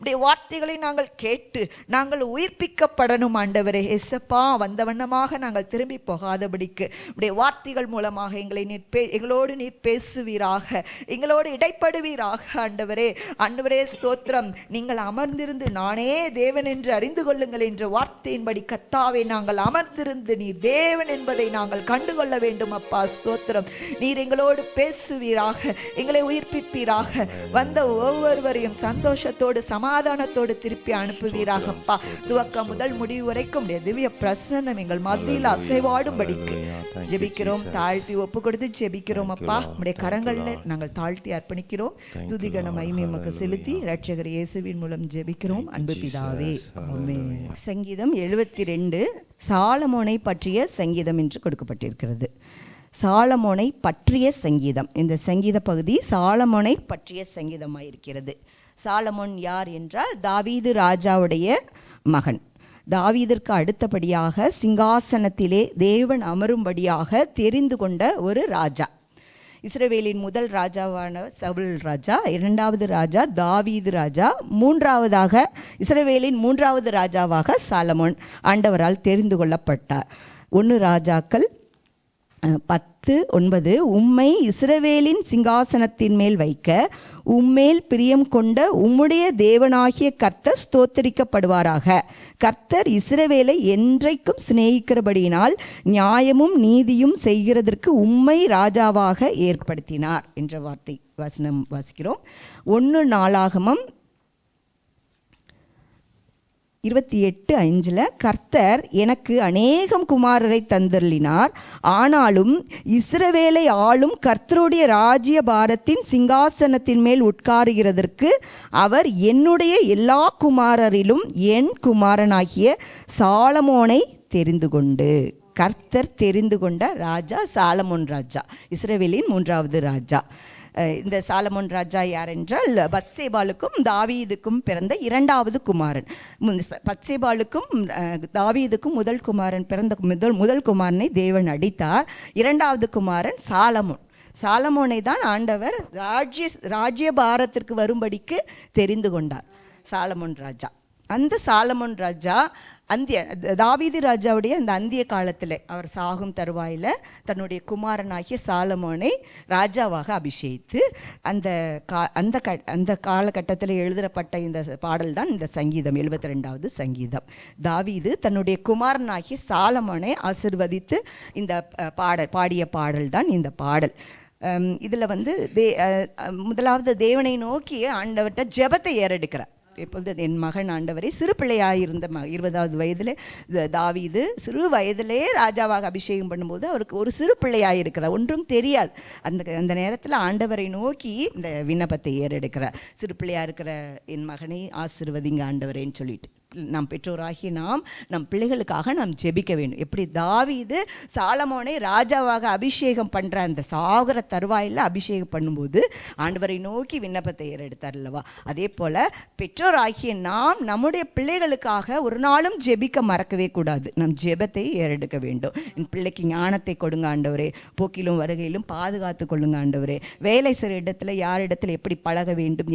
உடைய வார்த்தைகளை நாங்கள் கேட்டு நாங்கள் உயிர்ப்பிக்கப்படணும் ஆண்டவரே. எசப்பா, வந்த வண்ணமாக நாங்கள் திரும்பி போகாதபடிக்கு உடைய வார்த்தைகள் மூலமாக எங்களோடு நீர் பேசுவீராக, எங்களோடு இடைப்படுவீராக ஆண்டவரே. ஆண்டவரே ஸ்தோத்திரம். நீங்கள் அமர்ந்திருந்து நானே தேவன் என்று அறிந்து கொள்ளுங்கள் என்ற வார்த்தையின்படி கர்த்தாவே நாங்கள் அமர்ந்திருந்து நீர் தேவன் என்பதை நாங்கள் கண்டுகொள்ள வேண்டும் அப்பா. ஸ்தோத்திரம். நீர் எங்களோடு பேசுவீராக, எங்களை உயிர்ப்பிப்பீராக, வந்த ஒவ்வொருவரையும் சந்தோஷத்தோடு சமாதானத்தோடு திருப்பி அனுப்புவீராகப்பா. துவக்கம் முதல் முடிவு வரைக்கும் திவ்ய பிரசன்னம் எங்கள் மத்தியில் அசைவாடும்படிக்கு ஜெபிக்கிறோம். தாழ்த்தி ஒப்பு கொடுத்து ஜெபிக்கிறோம் அப்பா. உடைய கரங்கள்ல நாங்கள் தாழ்த்தி அர்ப்பணிக்கிறோம். துதிகன மகிமை உமக்கு செலுத்தி இரட்சகர் இயேசுவின் மூலம் ஜெபிக்கிறோம் அன்பு பிதாவே, ஆமென். சங்கீதம் 72 சாலமோனை பற்றிய சங்கீதம் என்று கொடுக்கப்பட்டிருக்கிறது. சாலமோனை பற்றிய சங்கீதம். இந்த சங்கீத பகுதி சாலமோனை பற்றிய சங்கீதமாயிருக்கிறது. சாலமோன் யார் என்றால் தாவீது ராஜாவுடைய மகன். தாவீதிற்கு அடுத்தபடியாக சிங்காசனத்திலே தேவன் அமரும்படியாக தெரிந்து கொண்ட ஒரு ராஜா. இஸ்ரவேலின் முதல் ராஜாவான சவுல் ராஜா, இரண்டாவது ராஜா தாவீது ராஜா, மூன்றாவதாக இஸ்ரவேலின் மூன்றாவது ராஜாவாக சாலமோன் ஆண்டவரால் தெரிந்து கொள்ளப்பட்டார். 1 ராஜாக்கள் 10:9 உம்மை இஸ்ரவேலின் சிங்காசனத்தின் மேல் வைக்க உம்மேல் பிரியம் கொண்ட உம்முடைய தேவனாகிய கர்த்தர் ஸ்தோத்தரிக்கப்படுவாராக. கர்த்தர் இஸ்ரவேலை என்றைக்கும் சிநேகிக்கிறபடியினால் நியாயமும் நீதியும் செய்கிறதற்கு உம்மை ராஜாவாக ஏற்படுத்தினார் என்ற வார்த்தை வசனம் வாசிக்கிறோம். 1 நாளாகமம் 28:5 கர்த்தர் எனக்கு அநேகம் குமாரரை தந்தருளினார், ஆனாலும் இஸ்ரவேலை ஆளும் கர்த்தருடைய ராஜ்ய பாரத்தின் சிங்காசனத்தின் மேல் உட்காருகிறதற்கு அவர் என்னுடைய எல்லா குமாரரிலும் என் குமாரனாகிய சாலமோனை தெரிந்து கொண்டு. கர்த்தர் தெரிந்து கொண்ட ராஜா சாலமோன் ராஜா, இஸ்ரவேலின் 3வது ராஜா. இந்த சாலமோன் ராஜா யார் என்றால் பத்சேபாளுக்கும் தாவீதுக்கும் பிறந்த 2வது குமாரன். பத்சேபாளுக்கும் தாவீதுக்கும் முதல் குமாரன் பிறந்த முதல் குமாரனை தேவன் அடித்தார். 2வது குமாரன் சாலமோன். சாலமோனை தான் ஆண்டவர் ராஜ்ய பாரத்திற்கு வரும்படிக்கு தெரிந்து கொண்டார். சாலமோன் ராஜா. அந்த சாலமோன் ராஜா தாவீது ராஜாவுடைய அந்த அந்திய காலத்தில் அவர் சாகும் தருவாயில் தன்னுடைய குமாரனாகிய சாலமோனை ராஜாவாக அபிஷேகித்து அந்த காலகட்டத்தில் எழுதப்பட்ட இந்த பாடல் தான் இந்த சங்கீதம், 72வது சங்கீதம். தாவீது தன்னுடைய குமாரனாகிய சாலமோனை ஆசிர்வதித்து இந்த பாடிய பாடல் தான் இந்த பாடல். இதில் முதலாவது தேவனை நோக்கி ஆண்டவர்கிட்ட ஜெபத்தை ஏறெடுக்கிறார். இப்பொழுது என் மகன் ஆண்டவரை சிறு பிள்ளையாயிருந்த 20வது வயதில் தாவீது சிறு வயதிலே ராஜாவாக அபிஷேகம் பண்ணும்போது அவருக்கு ஒரு சிறு பிள்ளையாயிருக்கிறார், ஒன்றும் தெரியாது. அந்த நேரத்தில் ஆண்டவரை நோக்கி இந்த விண்ணப்பத்தை ஏறெடுக்கிறார். சிறு பிள்ளையா இருக்கிற என் மகனை ஆசீர்வதிங்க ஆண்டவரேன்னு சொல்லிட்டு நாம் பெற்றோராகி நம் பிள்ளைகளுக்காக நாம் ஜெபிக்க வேண்டும். எப்படி தாவீது சாலமோனை ராஜாவாக அபிஷேகம் பண்ற அந்த சாகர தருவாயில் அபிஷேகம் பண்ணும்போது ஆண்டவரை நோக்கி விண்ணப்பத்தை ஏறெடுத்தார் அல்லவா, அதே போல பெற்றோராகிய நாம் நம்முடைய பிள்ளைகளுக்காக ஒரு நாளும் ஜெபிக்க மறக்கவே கூடாது. நம் ஜெபத்தை ஏறெடுக்க வேண்டும். என் பிள்ளைக்கு ஞானத்தை கொடுங்க ஆண்டவரே, போக்கிலும் வருகையிலும் பாதுகாத்து கொள்ளுங்க ஆண்டவரே. வேலை செய்கிற இடத்துல யாரிடத்துல எப்படி பழக வேண்டும்,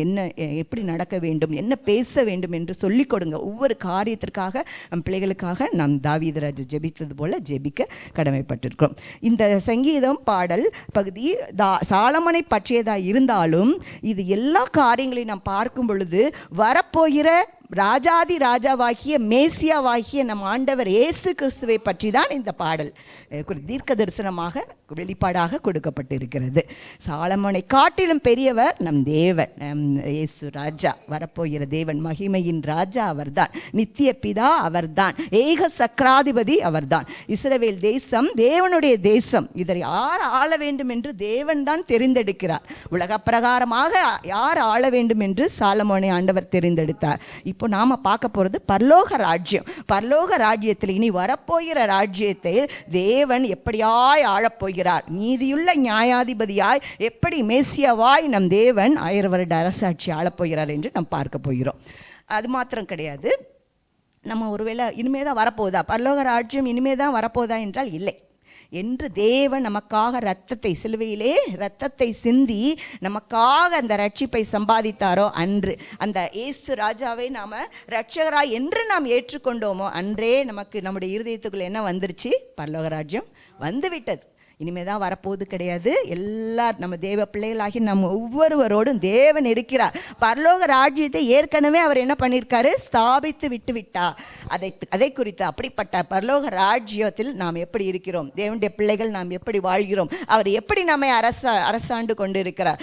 எப்படி நடக்க வேண்டும், என்ன பேச வேண்டும் என்று சொல்லிக் கொடுங்க. ஒவ்வொரு காரியத்திற்காக நம் பிள்ளைகளுக்காக நாம் தாவீது ராஜா ஜெபித்தது போல ஜெபிக்க கடமைப்பட்டிருக்கிறோம். இந்த சங்கீதம் பாடல் பகுதி சாலமோனை பற்றியதா இருந்தாலும் இது எல்லா காரியங்களையும் நாம் பார்க்கும் பொழுது வரப்போகிற ராஜாதி ராஜாவாகிய மேசியாவாகிய நம் ஆண்டவர் இயேசு கிறிஸ்துவை பற்றி தான் இந்த பாடல் தீர்க்க தரிசனமாக வெளிப்பாடாக கொடுக்கப்பட்டிருக்கிறது. சாலமோனை காட்டிலும் பெரியவர் நம் தேவன், இயேசு ராஜா, வரப்போகிற தேவன், மகிமையின் ராஜா அவர்தான், நித்திய பிதா அவர்தான், ஏக சக்கராதிபதி அவர்தான். இஸ்ரவேல் தேசம் தேவனுடைய தேசம். இதை யார் ஆள வேண்டும் என்று தேவன் தான் தெரிந்தெடுக்கிறார். உலக பிரகாரமாக யார் ஆள வேண்டும் என்று சாலமோனை ஆண்டவர் தெரிந்தெடுத்தார். இப்போ நாம பார்க்க போறது பரலோக ராஜ்யம். பரலோக ராஜ்யத்தில் இனி வரப்போகிற ராஜ்யத்தை தேவன் எப்படியாய் ஆளப்போகிறார், நீதியுள்ள நியாயாதிபதியாய் எப்படி மேசியாவாய் நம் தேவன் 1000 வருட அரசாட்சி ஆளப்போகிறார் என்று நாம் பார்க்க போகிறோம். அது மாத்திரம் கிடையாது, நம்ம ஒருவேளை இனிமேதான் வரப்போதா, பரலோக ராஜ்யம் இனிமேதான் வரப்போதா என்றால் இல்லை. என்று தேவன் நமக்காக இரத்தத்தை சிலுவையிலே இரத்தத்தை சிந்தி நமக்காக அந்த ரட்சிப்பை சம்பாதித்தாரோ அன்று, அந்த இயேசு ராஜாவை நாம இரட்சகராய் என்று நாம் ஏற்றுக்கொண்டோமோ அன்றே நமக்கு நம்முடைய இருதயத்துக்குள்ள என்ன வந்துருச்சு? பரலோக ராஜ்யம் வந்துவிட்டது. இனிமேதான் வரப்போது கிடையாது. எல்லாரும் நம்ம தேவ பிள்ளைகளாகி நம்ம ஒவ்வொருவரோடும் தேவன் இருக்கிறார். பரலோக ராஜ்யத்தை ஏற்கனவே அவர் என்ன பண்ணியிருக்காரு? ஸ்தாபித்து விட்டு விட்டார். அதை குறித்து அப்படிப்பட்ட பரலோக ராஜ்யத்தில் நாம் எப்படி இருக்கிறோம், தேவனுடைய பிள்ளைகள் நாம் எப்படி வாழ்கிறோம், அவர் எப்படி நம்மை அரசாண்டு கொண்டு இருக்கிறார்.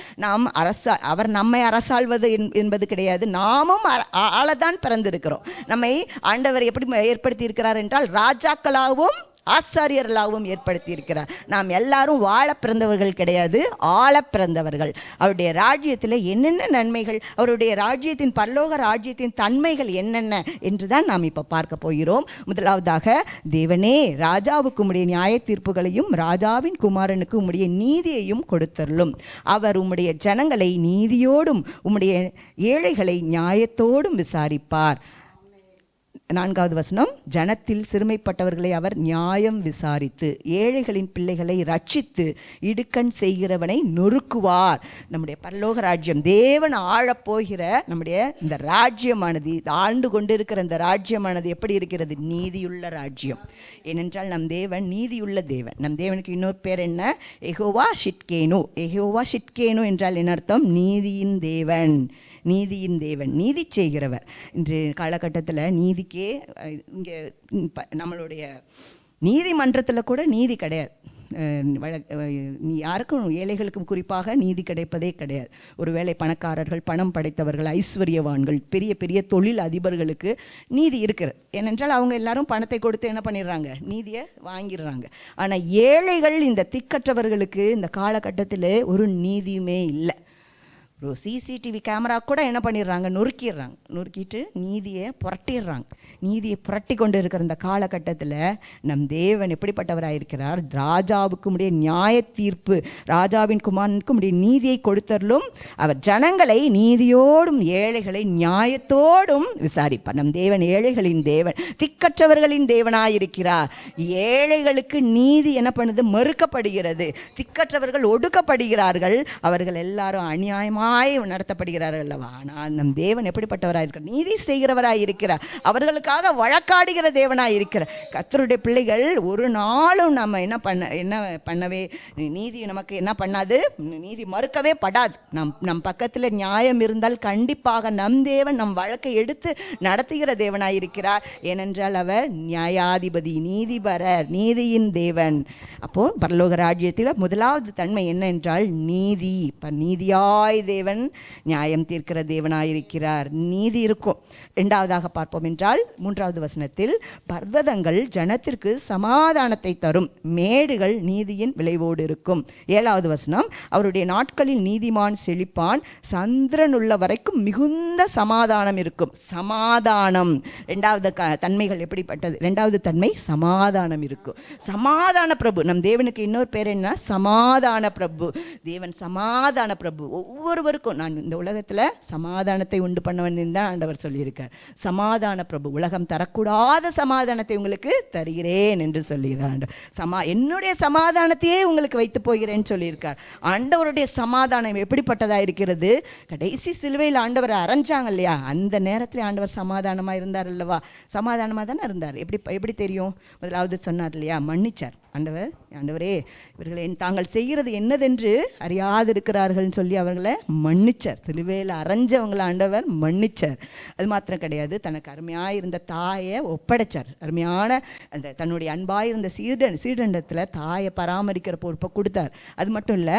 அவர் நம்மை அரசாள்வது என்பது கிடையாது, நாமும் ஆளதான் பிறந்திருக்கிறோம். நம்மை ஆண்டவர் எப்படி ஏற்படுத்தி இருக்கிறார் என்றால் ராஜாக்களாகவும் ஆசாரியர்களாகவும் ஏற்படுத்தி இருக்கிறார். நாம் எல்லாரும் வாழ பிறந்தவர்கள் கிடையாது, ஆள பிறந்தவர்கள். அவருடைய ராஜ்யத்தில் என்னென்ன நன்மைகள், அவருடைய ராஜ்யத்தின் பரலோக ராஜ்யத்தின் தன்மைகள் என்னென்ன என்றுதான் நாம் இப்ப பார்க்க போகிறோம். முதலாவதாக, தேவனே ராஜாவுக்கு உம்முடைய நியாய தீர்ப்புகளையும் ராஜாவின் குமாரனுக்கு உம்முடைய நீதியையும் கொடுத்தருளும். அவர் உம்முடைய ஜனங்களை நீதியோடும் உம்முடைய ஏழைகளை நியாயத்தோடும் விசாரிப்பார். 4வது வசனம், ஜனத்தில் சிறுமைப்பட்டவர்களை அவர் நியாயம் விசாரித்து ஏழைகளின் பிள்ளைகளை ரட்சித்து இடுக்கண் செய்கிறவனை நொறுக்குவார். நம்முடைய பரலோக ராஜ்யம், தேவன் ஆளப்போகிற நம்முடைய இந்த ராஜ்யமானது, ஆண்டு கொண்டிருக்கிற இந்த ராஜ்யமானது எப்படி இருக்கிறது? நீதியுள்ள ராஜ்யம். ஏனென்றால் நம் தேவன் நீதியுள்ள தேவன். நம் தேவனுக்கு இன்னொரு பேர் என்ன? யெகோவா ஷிட்கேனு. யெகோவா ஷிட்கேனு என்றால் என்ன அர்த்தம்? நீதியின் தேவன். நீதியின் தேவன், நீதி செய்கிறவர். இன்று காலகட்டத்தில் நீதிக்கே இங்கே நம்மளுடைய நீதிமன்றத்தில் கூட நீதி கிடையாது. யாருக்கும், ஏழைகளுக்கும் குறிப்பாக நீதி கிடைப்பதே கிடையாது. ஒருவேளை பணக்காரர்கள், பணம் படைத்தவர்கள், ஐஸ்வர்யவான்கள், பெரிய பெரிய தொழில் அதிபர்களுக்கு நீதி இருக்கிறது. ஏனென்றால் அவங்க எல்லாரும் பணத்தை கொடுத்து என்ன பண்ணிடுறாங்க? நீதியை வாங்கிடுறாங்க. ஆனால் ஏழைகள், இந்த திக்கற்றவர்களுக்கு இந்த காலகட்டத்தில் ஒரு நீதியுமே இல்லை. ஒரு சிசிடிவி கேமரா கூட என்ன பண்ணிடுறாங்க? நொறுக்கிடுறாங்க. நொறுக்கிட்டு நீதியை புரட்டிடுறாங்க. நீதியை புரட்டி கொண்டு இருக்கிற இந்த காலகட்டத்தில் நம் தேவன் எப்படிப்பட்டவராக இருக்கிறார்? ராஜாவுக்கு உடைய நியாய தீர்ப்பு, ராஜாவின் குமாரனுக்கு உடைய நீதியை கொடுத்தருளும். அவர் ஜனங்களை நீதியோடும் ஏழைகளை நியாயத்தோடும் விசாரிப்பார். நம் தேவன் ஏழைகளின் தேவன், திக்கற்றவர்களின் தேவனாயிருக்கிறார். ஏழைகளுக்கு நீதி என்ன பண்ணுது? மறுக்கப்படுகிறது. திக்கற்றவர்கள் ஒடுக்கப்படுகிறார்கள். அவர்கள் எல்லாரும் அநியாயமாக நடத்தப்படுகிறார்கள் அல்லவா? ஆனால் நம் தேவன் எப்படிப்பட்டவராக இருக்கிறார்? நீதி செய்கிறவராக இருக்கிறார். அவர்களுக்காக வழக்காடுகிற தேவனாக இருக்கிறார். கர்த்தருடைய பிள்ளைகள் ஒரு நாளும் நம்ம என்ன பண்ணவே, நீதி நமக்கு என்ன பண்ணாது? நீதி மறுக்கவே படாது. நம் பக்கத்தில் நியாயம் இருந்தால் கண்டிப்பாக நம் தேவன் நம் வழக்கை எடுத்து நடத்துகிற தேவனாக இருக்கிறார். ஏனென்றால் அவர் நியாயாதிபதி, நீதிபரர், நீதியின் தேவன். அப்போ பரலோக ராஜ்யத்தில் முதலாவது தன்மை என்ன என்றால் நீதி. நீதியாய் தேவன் நியாயம் தீர்க்கிற தேவனாயிருக்கிறார். நீதி இருக்கும். இரண்டாவதாக பார்ப்போம் என்றால் 3வது வசனத்தில், பர்வதங்கள் ஜனத்திற்கு சமாதானத்தை தரும், மேடுகள் நீதியின் விளைவோடு இருக்கும். 7வது வசனம், அவருடைய நாட்களில் நீதிமான் செழிப்பான், சந்திரன் உள்ள வரைக்கும் மிகுந்த சமாதானம் இருக்கும். சமாதானம். இரண்டாவது தன்மைகள் எப்படிப்பட்டது? இரண்டாவது தன்மை சமாதானம் இருக்கும். சமாதான பிரபு. நம் தேவனுக்கு இன்னொரு பேர் என்ன? சமாதான பிரபு. தேவன் சமாதான பிரபு. ஒவ்வொருவருக்கும் நான் இந்த உலகத்துல சமாதானத்தை உண்டு பண்ணவன் தான் ஆண்டவர் சொல்லியிருக்கார். சமாதான பிரபு. உலகம் தரக்கூடாத சமாதானத்தை உங்களுக்கு தருகிறேன் என்று சொல்லுகிறார். என்னுடைய சமாதானத்தையே உங்களுக்கு வைத்து போகிறேன் சொல்லியிருக்கார். ஆண்டவருடைய சமாதானம் எப்படிப்பட்டதா இருக்கிறது? கடைசி சிலுவையில் ஆண்டவர் அரைஞ்சாங்க இல்லையா, அந்த நேரத்தில் ஆண்டவர் சமாதானமா இருந்தார் அல்லவா? சமாதானமா தானே இருந்தார். எப்படி தெரியும்? முதலாவது சொன்னார் இல்லையா, மன்னிச்சார். ஆண்டவரே இவர்களை தாங்கள் செய்கிறது என்னதென்று அறியாதிருக்கிறார்கள் சொல்லி அவர்களை மன்னிச்சார். சிலுவையில் அரைஞ்சவங்களை ஆண்டவர் மன்னிச்சார். அது மாத்திரம் கிடையாது, தனக்கு அருமையாயிருந்த தாயை ஒப்படைச்சார். அருமையான அந்த தன்னுடைய அன்பாயிருந்த சீடண்டத்தில் தாயை பராமரிக்கிற பொறுப்பை கொடுத்தார். அது மட்டும் இல்லை,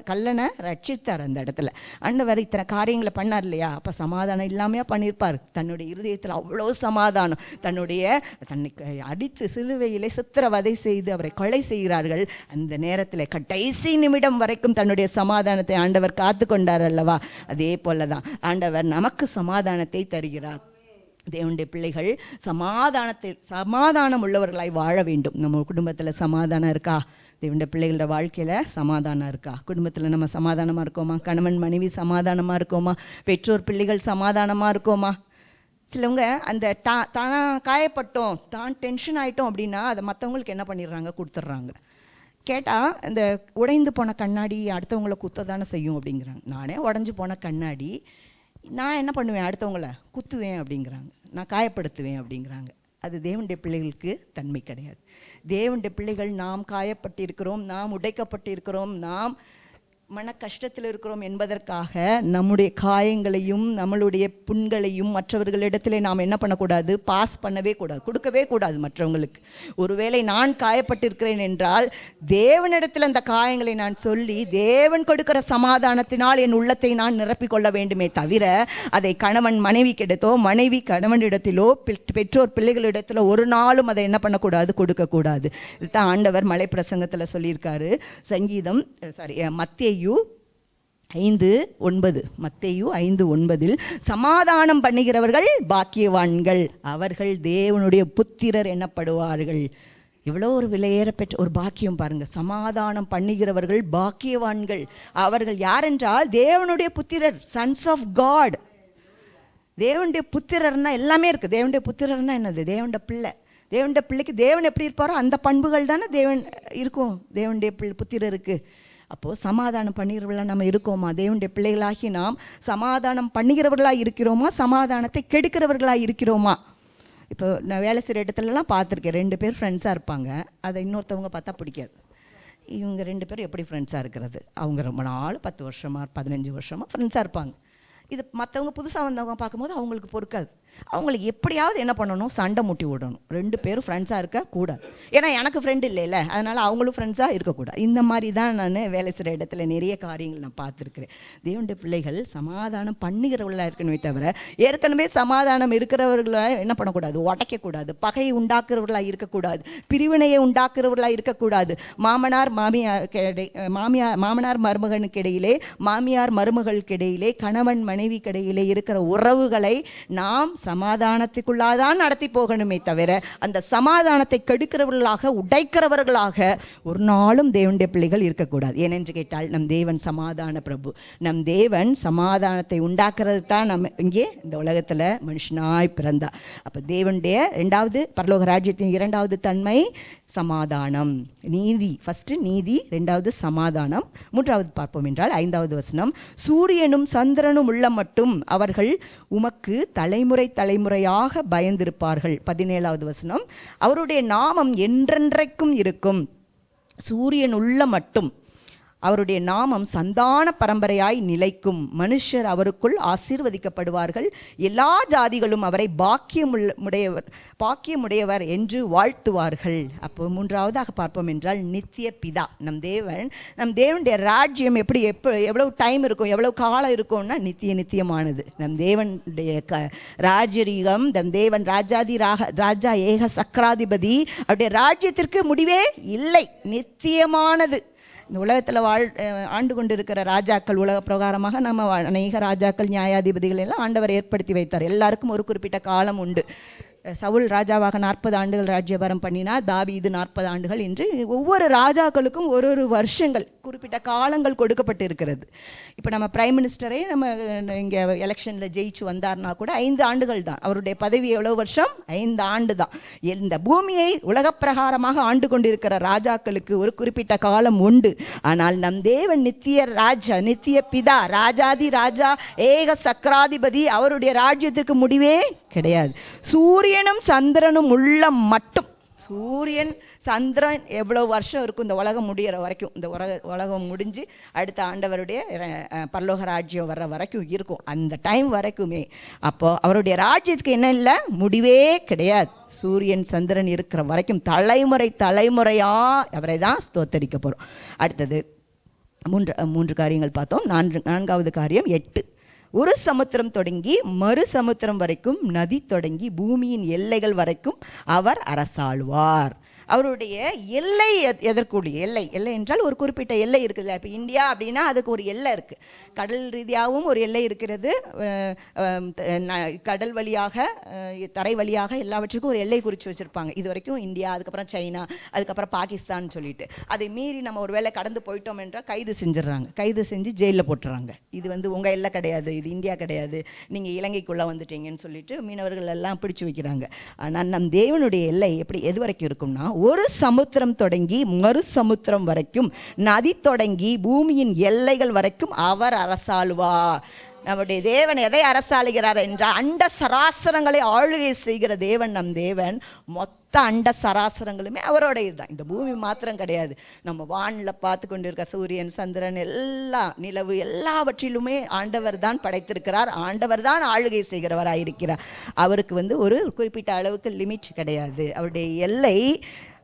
கள்ளனை ரட்சித்தார். அந்த இடத்துல ஆண்டவர் இத்தனை காரியங்களை பண்ணார் இல்லையா? அப்போ சமாதானம் இல்லாமையா பண்ணியிருப்பார்? தன்னுடைய இருதயத்தில் அவ்வளோ சமாதானம். தன்னை அடித்து சிலுவை சித்திரவதை செய்து அவரை கொலை செய்கிறார்கள். அந்த நேரத்தில் கடைசி நிமிடம் வரைக்கும் தன்னுடைய சமாதானத்தை ஆண்டவர் காத்து கொண்டார் அல்லவா? அதே போலதான் ஆண்டவர் நமக்கு சமாதானத்தை தருகிறார். தேவனுடைய பிள்ளைகள் சமாதானம் உள்ளவர்களாய் வாழ வேண்டும். நம்ம குடும்பத்தில் சமாதானம் இருக்கா? தேவனுடைய பிள்ளைகளோட வாழ்க்கையில சமாதானம் இருக்கா? குடும்பத்தில் நம்ம சமாதானமா இருக்கோமா? கணவன் மனைவி சமாதானமா இருக்கோமா? பெற்றோர் பிள்ளைகள் சமாதானமா இருக்கோமா? சிலவங்க அந்த தான் காயப்பட்டோம், தான் டென்ஷன் ஆகிட்டோம் அப்படின்னா அதை மற்றவங்களுக்கு என்ன பண்ணிடுறாங்க, கொடுத்துட்றாங்க. கேட்டால் இந்த உடைந்து போன கண்ணாடி அடுத்தவங்களை குத்த தானே செய்யும் அப்படிங்கிறாங்க. நானே உடஞ்சி போன கண்ணாடி நான் என்ன பண்ணுவேன், அடுத்தவங்களை குத்துவேன் அப்படிங்கிறாங்க, நான் காயப்படுத்துவேன் அப்படிங்கிறாங்க. அது தேவனுடைய பிள்ளைகளுக்கு தன்மை கிடையாது. தேவனுடைய பிள்ளைகள் நாம் காயப்பட்டிருக்கிறோம், நாம் உடைக்கப்பட்டிருக்கிறோம், நாம் மன கஷ்டத்தில் இருக்கிறோம் என்பதற்காக நம்முடைய காயங்களையும் நம்மளுடைய புண்களையும் மற்றவர்களிடத்திலே நாம் என்ன பண்ணக்கூடாது, பாஸ் பண்ணவே கூடாது, கொடுக்கவே கூடாது மற்றவங்களுக்கு. ஒருவேளை நான் காயப்பட்டிருக்கிறேன் என்றால் தேவனிடத்தில் அந்த காயங்களை நான் சொல்லி தேவன் கொடுக்கிற சமாதானத்தினால் என் உள்ளத்தை நான் நிரப்பிக்கொள்ள வேண்டுமே தவிர அதை கணவன் மனைவிக்கிடத்தோ மனைவி கணவனிடத்திலோ பெற்றோர் பிள்ளைகளிடத்திலோ ஒரு நாளும் அதை என்ன பண்ணக்கூடாது, கொடுக்கக்கூடாது. இதுதான் ஆண்டவர் மலை பிரசங்கத்தில் சொல்லியிருக்காரு. சங்கீதம் மத்தேயு 5:9, மத்தேயு 5:9, சமாதானம் பண்ணுகிறவர்கள் பாக்கியவான்கள், அவர்கள் தேவனுடைய புத்திரர் எனப்படுவார்கள். எவ்வளோ ஒரு விலையேற பெற்ற ஒரு பாக்கியம் பாருங்க. சமாதானம் பண்ணுகிறவர்கள் பாக்கியவான்கள். அவர்கள் யார் என்றால் தேவனுடைய புத்திரர், சன்ஸ் ஆஃப் காட். தேவனுடைய புத்திரர்னா எல்லாமே இருக்கு. தேவனுடைய புத்திரர்னா என்னது, தேவனுடைய பிள்ளை. தேவனுடைய பிள்ளைக்கு தேவன் எப்படி இருப்பாரோ அந்த பண்புகள் தானே தேவன் இருக்கும் தேவனுடைய புத்திரருக்கு. அப்போது சமாதானம் பண்ணுகிறவர்களாக நம்ம இருக்கோமா? தேவனுடைய பிள்ளைகளாகி நாம் சமாதானம் பண்ணுகிறவர்களாக இருக்கிறோமா, சமாதானத்தை கெடுக்கிறவர்களாக இருக்கிறோமா? இப்போ நான் வேலை செய்கிற இடத்துலலாம் பார்த்துருக்கேன், 2 பேர் ஃப்ரெண்ட்ஸாக இருப்பாங்க, அதை இன்னொருத்தவங்க பார்த்தா பிடிக்காது. இவங்க 2 பேரும் எப்படி ஃப்ரெண்ட்ஸாக இருக்கிறது? அவங்க ரொம்ப நாள் 10 வருஷமாக 15 வருஷமாக ஃப்ரெண்ட்ஸாக இருப்பாங்க. இது மற்றவங்க புதுசாக வந்தவங்க பார்க்கும்போது அவங்களுக்கு பொறுக்காது. அவங்களுக்கு எப்படியாவது என்ன பண்ணணும், சண்டை மூட்டி விடணும். 2 பேரும் ஃப்ரெண்ட்ஸாக இருக்கக்கூடாது. ஏன்னா எனக்கு ஃப்ரெண்டு இல்லைல்ல, அதனால் அவங்களும் ஃப்ரெண்ட்ஸாக இருக்கக்கூடாது. இந்த மாதிரி தான் நான் வேலை செய்கிற இடத்துல நிறைய காரியங்கள் நான் பார்த்துருக்குறேன். தேவனுடைய பிள்ளைகள் சமாதானம் பண்ணுகிறவர்களாக இருக்கணுமே தவிர ஏற்கனவே சமாதானம் இருக்கிறவர்களாக என்ன பண்ணக்கூடாது, உடைக்கக்கூடாது. பகையை உண்டாக்குறவர்களாக இருக்கக்கூடாது. பிரிவினையை உண்டாக்குறவர்களாக இருக்கக்கூடாது. மாமனார் மருமகனுக்கு இடையிலே, மாமியார் மருமகளுக்கு இடையிலே, கணவன் மனைவிக்கு இடையிலே இருக்கிற உறவுகளை நாம் சமாதானத்துக்குள்ளாதான் நடத்தி போகணுமே தவிர அந்த சமாதானத்தை கெடுக்கிறவர்களாக உடைக்கிறவர்களாக ஒரு நாளும் தேவனுடைய பிள்ளைகள் இருக்கக்கூடாது. ஏனென்று கேட்டால் நம் தேவன் சமாதான பிரபு. நம் தேவன் சமாதானத்தை உண்டாக்குறது தான் நம்ம இங்கே இந்த உலகத்தில் மனுஷனாய் பிறந்தா. அப்போ தேவனுடைய 2வது பரலோக ராஜ்யத்தின் 2வது தன்மை சமாதானம், நீதி. ஃபர்ஸ்ட் நீதி, 2வது சமாதானம். 3வது பார்ப்போம் என்றால் 5வது வசனம், சூரியனும் சந்திரனும் உள்ள மட்டும் அவர்கள் உமக்கு தலைமுறை தலைமுறையாக பயந்திருப்பார்கள். 17வது வசனம், அவருடைய நாமம் என்றென்றைக்கும் இருக்கும். சூரியன் உள்ள மட்டும் அவருடைய நாமம் சந்தான பரம்பரையாய் நிலைக்கும். மனுஷர் அவருக்குள் ஆசீர்வதிக்கப்படுவார்கள். எல்லா ஜாதிகளும் அவரை பாக்கியமுடையவர் என்று வாழ்த்துவார்கள். அப்போ 3வதாக பார்ப்போம் என்றால் நித்திய பிதா. நம் தேவனுடைய ராஜ்யம் எவ்வளவு டைம் இருக்கும், எவ்வளவு காலம் இருக்கும்னா நித்தியமானது. நம் தேவனுடைய ராஜரீகம், நம் தேவன் ராஜா ஏக சக்கராதிபதி. அவருடைய ராஜ்யத்திற்கு முடிவே இல்லை, நித்தியமானது. இந்த உலகத்தில் ஆண்டு கொண்டு இருக்கிற ராஜாக்கள், உலக பிரகாரமாக நம்ம அநேக ராஜாக்கள் நியாயாதிபதிகள் எல்லாம் ஆண்டவர் ஏற்படுத்தி வைத்தார். எல்லாருக்கும் ஒரு குறிப்பிட்ட காலம் உண்டு. சவுல் ராஜாவாக 40 ஆண்டுகள் ராஜ்யபாரம் பண்ணினார். தாவீது 40 ஆண்டுகள் என்று ஒவ்வொரு ராஜாக்களுக்கும் ஒரு வருஷங்கள், குறிப்பிட்ட காலங்கள் கொடுக்கப்பட்டு இருக்கிறது. இப்போ நம்ம பிரைம் மினிஸ்டரே நம்ம இங்கே எலெக்ஷனில் ஜெயிச்சு வந்தார்னா கூட 5 ஆண்டுகள் தான். அவருடைய பதவி எவ்வளோ வருஷம்? 5 ஆண்டு தான். இந்த பூமியை உலக பிரகாரமாக ஆண்டு கொண்டிருக்கிற ராஜாக்களுக்கு ஒரு குறிப்பிட்ட காலம் உண்டு. ஆனால் நம் தேவன் நித்திய ராஜா, நித்திய பிதா, ராஜாதி ராஜா, ஏக சக்கராதிபதி. அவருடைய ராஜ்யத்திற்கு முடிவே கிடையாது. சூரியனும் சந்திரனும் உள்ள மட்டும், சூரியன் சந்திரன் எவ்வளோ வருஷம் இருக்கும் இந்த உலகம் முடிகிற வரைக்கும், இந்த உலகம் முடிஞ்சு அடுத்த ஆண்டவருடைய பரலோக ராஜ்யம் வர்ற வரைக்கும் இருக்கும், அந்த டைம் வரைக்குமே. அப்போ அவருடைய ராஜ்யத்துக்கு என்ன இல்லை, முடிவே கிடையாது. சூரியன் சந்திரன் இருக்கிற வரைக்கும் தலைமுறையா அவரை தான் ஸ்தோத்தரிக்க போகிறோம். அடுத்தது 3 காரியங்கள் பார்த்தோம். 4வது காரியம் 8, ஒரு சமுத்திரம் தொடங்கி மறு சமுத்திரம் வரைக்கும், நதி தொடங்கி பூமியின் எல்லைகள் வரைக்கும் அவர் அரசாளுவார். அவருடைய எல்லை எதற்குரிய எல்லை என்றால் ஒரு குறிப்பிட்ட எல்லை இருக்குது. இப்போ இந்தியா அப்படின்னா அதுக்கு ஒரு எல்லை இருக்குது. கடல் ரீதியாகவும் ஒரு எல்லை இருக்கிறது, கடல் வழியாக தரை வழியாக எல்லாவற்றுக்கும் ஒரு எல்லை குறித்து வச்சுருப்பாங்க. இது வரைக்கும் இந்தியா, அதுக்கப்புறம் சைனா, அதுக்கப்புறம் பாகிஸ்தான் சொல்லிட்டு. அதை மீறி நம்ம ஒரு வேளை கடந்து போயிட்டோம் என்றால் கைது செஞ்சிடறாங்க, கைது செஞ்சு ஜெயிலில் போட்டுறாங்க. இது உங்கள் எல்லை கிடையாது, இது இந்தியா கிடையாது, நீங்கள் இலங்கைக்குள்ளே வந்துட்டீங்கன்னு சொல்லிட்டு மீனவர்கள் எல்லாம் பிடிச்சு வைக்கிறாங்க. ஆனால் நம் தேவனுடைய எல்லை எப்படி எது வரைக்கும் இருக்கும்னா, ஒரு சமுத்திரம் தொடங்கி மறு சமுத்திரம் வரைக்கும், நதி தொடங்கி பூமியின் எல்லைகள் வரைக்கும் அவர் அரசாளுவார். நம்முடைய தேவன் எதை அரசாளுகிறார் என்றால், அண்ட சராசரங்களை ஆளுகை செய்கிற தேவன் நம் தேவன். மொத்த அண்ட சராசரங்களுமே அவருடைய தான். இந்த பூமி மாத்திரம் கிடையாது, நம்ம வானில் பார்த்து கொண்டிருக்க சூரியன், சந்திரன், எல்லா நிலவு எல்லாவற்றிலுமே ஆண்டவர் தான் படைத்திருக்கிறார். ஆண்டவர் தான் ஆளுகை செய்கிறவராயிருக்கிறார். அவருக்கு ஒரு குறிப்பிட்ட அளவுக்கு லிமிட் கிடையாது. அவருடைய எல்லை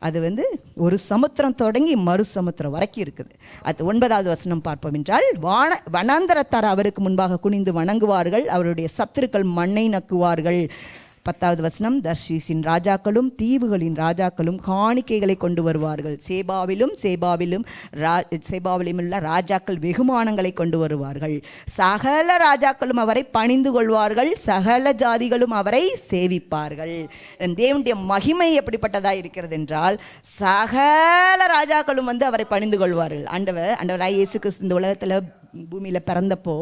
அது ஒரு சமுத்திரம் தொடங்கி மறு சமுத்திரம் வரைக்கும் இருக்குது. அது 9வது வசனம் பார்ப்போம் என்றால், வனாந்தரத்தார் அவருக்கு முன்பாக குனிந்து வணங்குவார்கள், அவருடைய சத்துருக்கள் மண்ணை நக்குவார்கள். 10வது வசனம், தர்ஷீஸின் ராஜாக்களும் தீவுகளின் ராஜாக்களும் காணிக்கைகளை கொண்டு வருவார்கள். சேபாவிலும் உள்ள ராஜாக்கள் வெகுமானங்களை கொண்டு வருவார்கள். சகல ராஜாக்களும் அவரை பணிந்து கொள்வார்கள், சகல ஜாதிகளும் அவரை சேவிப்பார்கள். தேவனுடைய மகிமை எப்படிப்பட்டதாக இருக்கிறது என்றால், சகல ராஜாக்களும் அவரை பணிந்து கொள்வார்கள். ஆண்டவராய் இயேசு கிறிஸ்து இந்த உலகத்தில் பூமியில் பிறந்தப்போ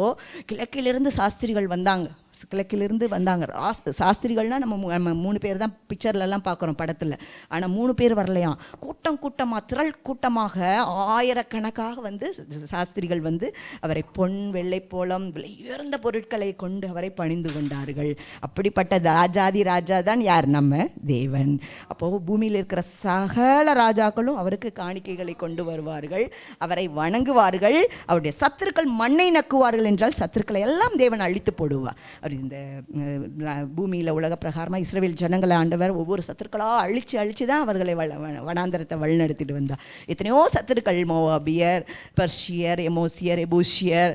கிழக்கிலிருந்து சாஸ்திரிகள் வந்தாங்க. கிழக்கிலிருந்து வந்தாங்க. சாஸ்திரிகள்னா நம்ம 3 பேர் தான் பிக்சர்லலாம் பார்க்குறோம் படத்தில். ஆனால் 3 பேர் வரலையாம். கூட்டமாக திரள் கூட்டமாக ஆயிரக்கணக்காக சாஸ்திரிகள் அவரை பொன், வெள்ளை போலம், உயர்ந்த பொருட்களை கொண்டு அவரை பணிந்து கொண்டார்கள். அப்படிப்பட்ட ராஜா தான் யார்? நம்ம தேவன். அப்போது பூமியில் இருக்கிற சகல ராஜாக்களும் அவருக்கு காணிக்கைகளை கொண்டு வருவார்கள், அவரை வணங்குவார்கள். அவருடைய சத்துருக்கள் மண்ணை நக்குவார்கள் என்றால் சத்துருக்களை எல்லாம் தேவன் அழித்து போடுவார். இந்த பூமியில் உலக பிரகாரமாக இஸ்ரவேல் ஜனங்களை ஆண்டவர் ஒவ்வொரு சத்துருக்களாக அழிச்சு தான் அவர்களை வனாந்தரத்தை வழிநடத்திட்டு வந்தார். எத்தனையோ சத்துருக்கள், மோவாபியர், பர்ஷியர், எமோசியர், எபூசியர்,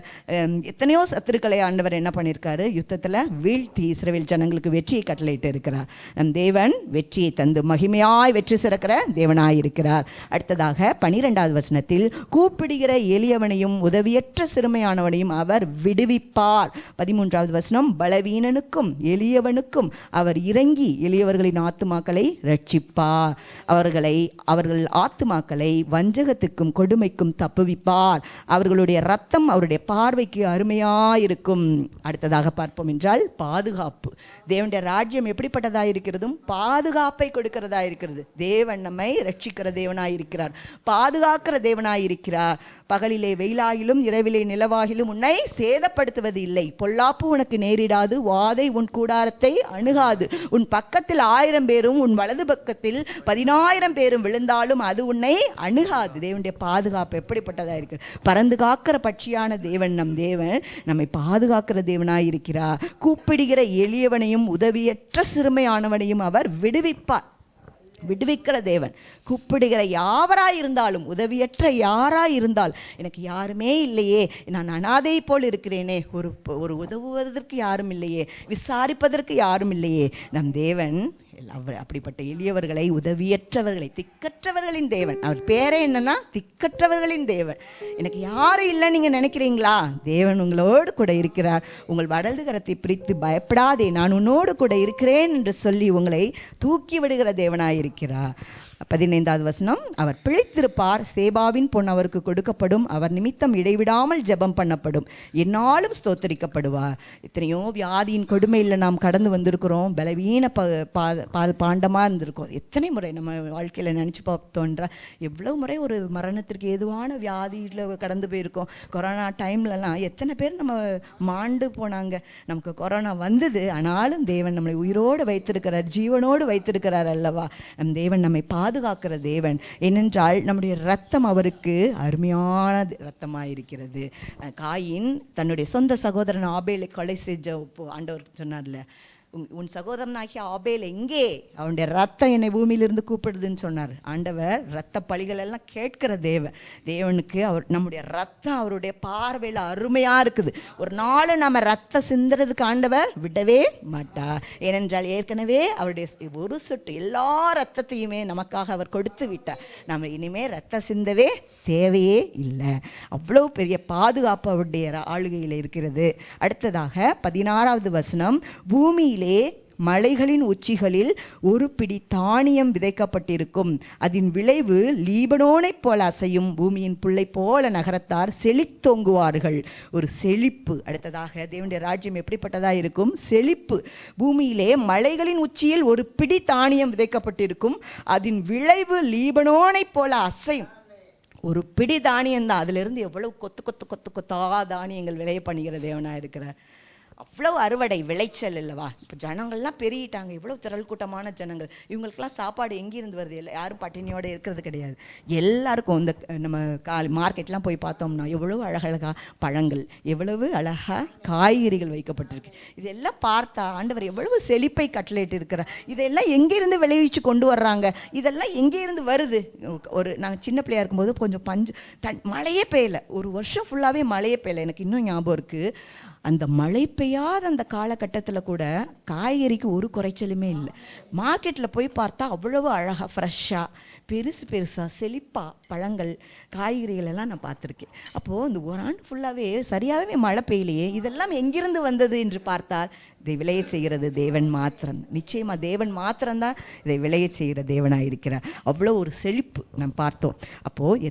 எத்தனையோ சத்துருக்களை ஆண்டவர் என்ன பண்ணியிருக்காரு? யுத்தத்தில் வீழ்த்தி இஸ்ரவேல் ஜனங்களுக்கு வெற்றியை கட்டளையிட்டு இருக்கிறார். நம் தேவன் வெற்றியை தந்து மகிமையாய் வெற்றி சிறக்கிற தேவனாயிருக்கிறார். அடுத்ததாக 12வது வசனத்தில், கூப்பிடுகிற எளியவனையும் உதவியற்ற சிறுமையானவனையும் அவர் விடுவிப்பார். 13வது வசனம், பலவீனனுக்கும் எளியவனுக்கும் அவர் இறங்கி எளியவர்களின் ஆத்துமாக்களை ரட்சிப்பார். அவர்கள் ஆத்துமாக்களை வஞ்சகத்துக்கும் கொடுமைக்கும் தப்புவிப்பார். அவர்களுடைய ரத்தம் அவருடைய பார்வைக்கு அருமையாயிருக்கும். அடுத்ததாக பார்ப்போம் என்றால், பாதுகாப்பு. தேவனுடைய ராஜ்யம் எப்படிப்பட்டதாக இருக்கிறதும் பாதுகாப்பை கொடுக்கிறதா இருக்கிறது. தேவன் நம்மை ரட்சிக்கிற தேவனாயிருக்கிறார், பாதுகாக்கிற தேவனாயிருக்கிறார். பகலிலே வெயிலாகிலும் இரவிலே நிலவாகிலும் உன்னை சேதப்படுத்துவது இல்லை. பொல்லாப்பு உனக்கு நேரிடாது, வாதை உன் கூடாரத்தை அணுகாது. உன் பக்கத்தில் 1000 பேரும் உன் வலது பக்கத்தில் 10,000 பேரும் விழுந்தாலும் அது உன்னை அணுகாது. தேவனுடைய பாதுகாப்பு எப்படிப்பட்டதா இருக்கு? பறந்து காக்கிற பட்சியான தேவன் நம் தேவன் நம்மை பாதுகாக்கிற தேவனாயிருக்கிறார். கூப்பிடுகிற எளியவனையும் உதவியற்ற சிறுமையானவனையும் அவர் விடுவிப்பார். விடுவிக்கிற தேவன். கூப்பிடுகிற யாவராயிருந்தாலும், உதவியற்ற யாராயிருந்தால், எனக்கு யாருமே இல்லையே, நான் அனாதை போல் இருக்கிறேனே, ஒரு உதவுவதற்கு யாரும் இல்லையே, விசாரிப்பதற்கு யாரும் இல்லையே, நம் தேவன் அப்படிப்பட்ட எளியவர்களை, உதவியற்றவர்களை, திக்கற்றவர்களின் தேவன். அவர் பேரே என்னன்னா திக்கற்றவர்களின் தேவன். எனக்கு யாரும் இல்லை நீங்க நினைக்கிறீங்களா? தேவன் உங்களோடு கூட இருக்கிறார். உங்கள் வலது கரத்தை பிரித்து பயப்படாதே, நான் உன்னோடு கூட இருக்கிறேன் என்று சொல்லி உங்களை தூக்கி விடுகிற தேவனாயிருக்கிறார். 15வது வசனம், அவர் பிழைத்திருப்பார், சேபாவின் பொன் அவருக்கு கொடுக்கப்படும், அவர் நிமித்தம் இடைவிடாமல் ஜெபம் பண்ணப்படும், என்னாலும் ஸ்தோத்தரிக்கப்படுவார். எத்தனையோ வியாதியின் கொடுமையில் நாம் கடந்து வந்திருக்கிறோம், பலவீன பாண்டமாக இருந்திருக்கோம். எத்தனை முறை நம்ம வாழ்க்கையில் நினச்சி பார்த்தோன்றா எவ்வளோ முறை ஒரு மரணத்திற்கு ஏதுவான வியாதியில் கடந்து போயிருக்கோம். கொரோனா டைம்லலாம் எத்தனை பேர் நம்ம மாண்டு போனாங்க. நமக்கு கொரோனா வந்தது, ஆனாலும் தேவன் நம்மளை உயிரோடு வைத்திருக்கிறார், ஜீவனோடு வைத்திருக்கிறார் அல்லவா. நம் தேவன் நம்மை பாதுகாக்கிற தேவன். ஏனென்றால் நம்முடைய ரத்தம் அவருக்கு அருமையான ரத்தமாயிருக்கிறது. காயின் தன்னுடைய சொந்த சகோதரன் ஆபேலை கொலை செஞ்ச ஆண்டவர் சொன்னார்ல, உன் சகோதரனாகிய ஆபேல் எங்கே, அவனுடைய ரத்தம் என்னை பூமியிலிருந்து கூப்பிடுதுன்னு சொன்னார். ஆண்டவர் ரத்த பலிகள் எல்லாம் கேட்கிற தேவனுக்கு நம்முடைய ரத்தம் அவருடைய பார்வையில் அருமையா இருக்குது. ஒரு நாள் நம்ம ரத்தம் சிந்துறதுக்கு ஆண்டவர் விடவே மாட்டார். ஏனென்றால் ஏற்கனவே அவருடைய ஒரு சொட்டு எல்லா ரத்தத்தையுமே நமக்காக அவர் கொடுத்து விட்டார். நம்ம இனிமே ரத்தம் சிந்தவே தேவையே இல்லை. அவ்வளவு பெரிய பாதுகாப்பு அவருடைய ஆளுகையில் இருக்கிறது. அடுத்ததாக 16வது வசனம், பூமியிலே மலைகளின் உச்சிகளில் ஒரு பிடி தானியம் விதைக்கப்பட்டிருக்கும், அதன் விளைவு லீபனோனை போல அசையும், பூமியின் புல்லை போல நகரத்தார் செழித்தோங்குவார்கள். ஒரு செழிப்பு. அடுத்ததாக தேவனுடைய ராஜ்யம் எப்படிப்பட்டதா இருக்கும்? செழிப்பு. பூமியிலே மலைகளின் உச்சியில் ஒரு பிடி தானியம் விதைக்கப்பட்டிருக்கும், அதன் விளைவு லீபனோனை போல அசையும். ஒரு பிடி தானியம் தான், அதுல இருந்து எவ்வளவு கொத்து கொத்து கொத்து கொத்தா தானியங்கள் விளைய பண்ணுகிற தேவனா இருக்கிறார். அவ்வளவு அறுவடை விளைச்சல் இல்லவா? இப்போ ஜனங்கள்லாம் பெருகிட்டாங்க, இவ்வளவு திரள் கூட்டமான ஜனங்கள். இவங்களுக்கெல்லாம் சாப்பாடு எங்கிருந்து வருது? இல்லை, யாரும் பட்டினியோட இருக்கிறது கிடையாது. எல்லாருக்கும் இந்த நம்ம மார்க்கெட்லாம் போய் பார்த்தோம்னா எவ்வளவு அழகழகா பழங்கள், எவ்வளவு அழகா காய்கறிகள் வைக்கப்பட்டிருக்கு. இதெல்லாம் பார்த்தா ஆண்டவர் எவ்வளவு செழிப்பை கட்டளையிட்டு இருக்கிறார். இதெல்லாம் எங்கிருந்து விளைவிச்சு கொண்டு வர்றாங்க? இதெல்லாம் எங்கிருந்து வருது? நாங்கள் சின்ன பிள்ளையா இருக்கும்போது கொஞ்சம் மழையே பெய்யல, ஒரு வருஷம் ஃபுல்லாகவே மழையே பெய்யல. எனக்கு இன்னும் ஞாபகம் இருக்கு. அந்த மழை பெய்யாத அந்த காலகட்டத்தில் கூட காய்கறிக்கு ஒரு குறைச்சலுமே இல்லை. மார்க்கெட்டில் போய் பார்த்தா அவ்வளவு அழகாக ஃப்ரெஷ்ஷாக பெருசு பெருசாக செழிப்பாக பழங்கள் காய்கறிகள் எல்லாம் நான் பார்த்துருக்கேன். அப்போது இந்த ஒரு ஆண்டு ஃபுல்லாகவே சரியாகவே மழை பெய்யலையே, இதெல்லாம் எங்கிருந்து வந்தது என்று பார்த்தால் இதை விளைய செய்கிறது தேவன் மாத்திரம். நிச்சயமாக தேவன் மாத்திரம்தான் இதை விளைய செய்கிற தேவனாக இருக்கிறார். அவ்வளோ ஒரு செழிப்பு நம்ம பார்த்தோம். அப்போது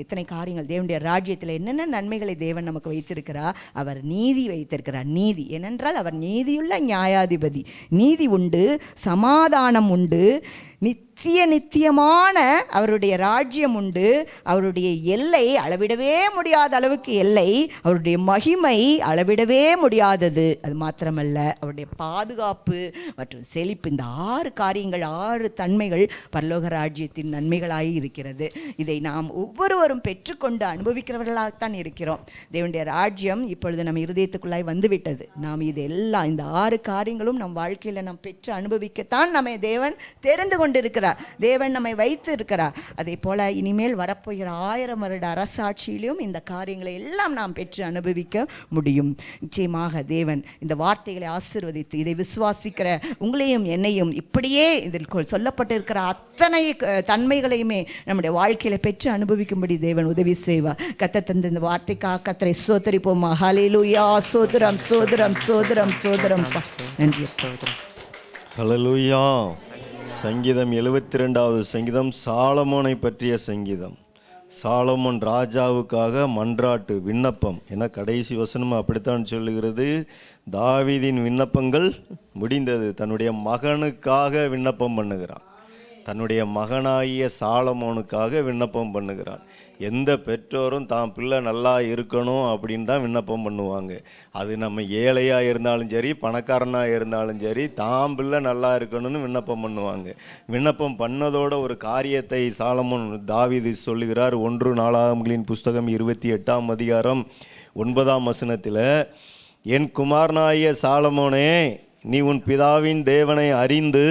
எத்தனை காரியங்கள் தேவனுடைய ராஜ்யத்தில் என்னென்ன நன்மைகளை தேவன் நமக்கு வைத்திருக்கிறார். அவர் நீதி வைத்திருக்கிறார். நீதி ஏனென்றால் அவர் நீதியுள்ள நியாயாதிபதி. நீதி உண்டு, சமாதானம் உண்டு, நித்தியமான அவருடைய ராஜ்யம் உண்டு. அவருடைய எல்லை அளவிடவே முடியாத அளவுக்கு எல்லை, அவருடைய மகிமை அளவிடவே முடியாதது. அது மாத்திரமல்ல, அவருடைய பாதுகாப்பு மற்றும் செழிப்பு, இந்த 6 காரியங்கள், 6 தன்மைகள் பரலோக ராஜ்யத்தின் நன்மைகளாய் இருக்கிறது. இதை நாம் ஒவ்வொருவரும் பெற்றுக்கொண்டு அனுபவிக்கிறவர்களாகத்தான் இருக்கிறோம். தேவனுடைய ராஜ்யம் இப்பொழுது நம்ம இருதயத்துக்குள்ளாய் வந்துவிட்டது. நாம் இதெல்லாம் இந்த 6 காரியங்களும் நம் வாழ்க்கையில் நாம் பெற்று அனுபவிக்கத்தான் நம்மை தேவன் தெரிந்து கொண்டிருக்கிறார். தேவன் நம்மை வைத்து இருக்கிறார். அதே போல இனிமேல் வரப்போகிற 1000 வருட அரசாட்சியிலும் இந்த காரியங்களை எல்லாம் நாம் பெற்று அனுபவிக்க முடியும். நிச்சயமாக தேவன் இந்த வார்த்தைகளை ஆசீர்வதித்து இதை விசுவாசிக்கிற உங்களையும் என்னையும் இப்படியே இதில் சொல்லப்பட்டிருக்கிற அத்தனை தன்மைகளையுமே நம்முடைய வாழ்க்கையில பெற்று அனுபவிக்கும்படி தேவன் உதவி செய்வார். கர்த்தர் தந்த இந்த வார்த்தைக்காக கர்த்தரை ஸ்தோத்திரிப்போமா. ஹல்லேலூயா. சோதரம் சோதரம் சோதரம் சோதரம். நன்றி. ஹல்லேலூயா. சங்கீதம் 72வது சங்கீதம் சாலமோனை பற்றிய சங்கீதம். சாலமோன் ராஜாவுக்காக மன்றாட்டு விண்ணப்பம் என கடைசி வசனம் அப்படித்தான் சொல்லுகிறது. தாவீதின் விண்ணப்பங்கள் முடிந்தது. தன்னுடைய மகனுக்காக விண்ணப்பம் பண்ணுகிறான். தன்னுடைய மகனாகிய சாலமோனுக்காக விண்ணப்பம் பண்ணுகிறான். எந்த பெற்றோரும் தான் பிள்ளை நல்லா இருக்கணும் அப்படின்னு தான் விண்ணப்பம் பண்ணுவாங்க. அது நம்ம ஏழையாக இருந்தாலும் சரி, பணக்காரனாக இருந்தாலும் சரி, தான் பிள்ளை நல்லா இருக்கணும்னு விண்ணப்பம் பண்ணுவாங்க. விண்ணப்பம் பண்ணதோட ஒரு காரியத்தை சாலமோன் தாவீது சொல்லுகிறார். 1 நாளாகமங்களின் புஸ்தகம் 28ஆம் அதிகாரம் 9ஆம் வசனத்தில், என் குமாரனாகிய சாலமோனே, நீ உன் பிதாவின் தேவனை அறிந்து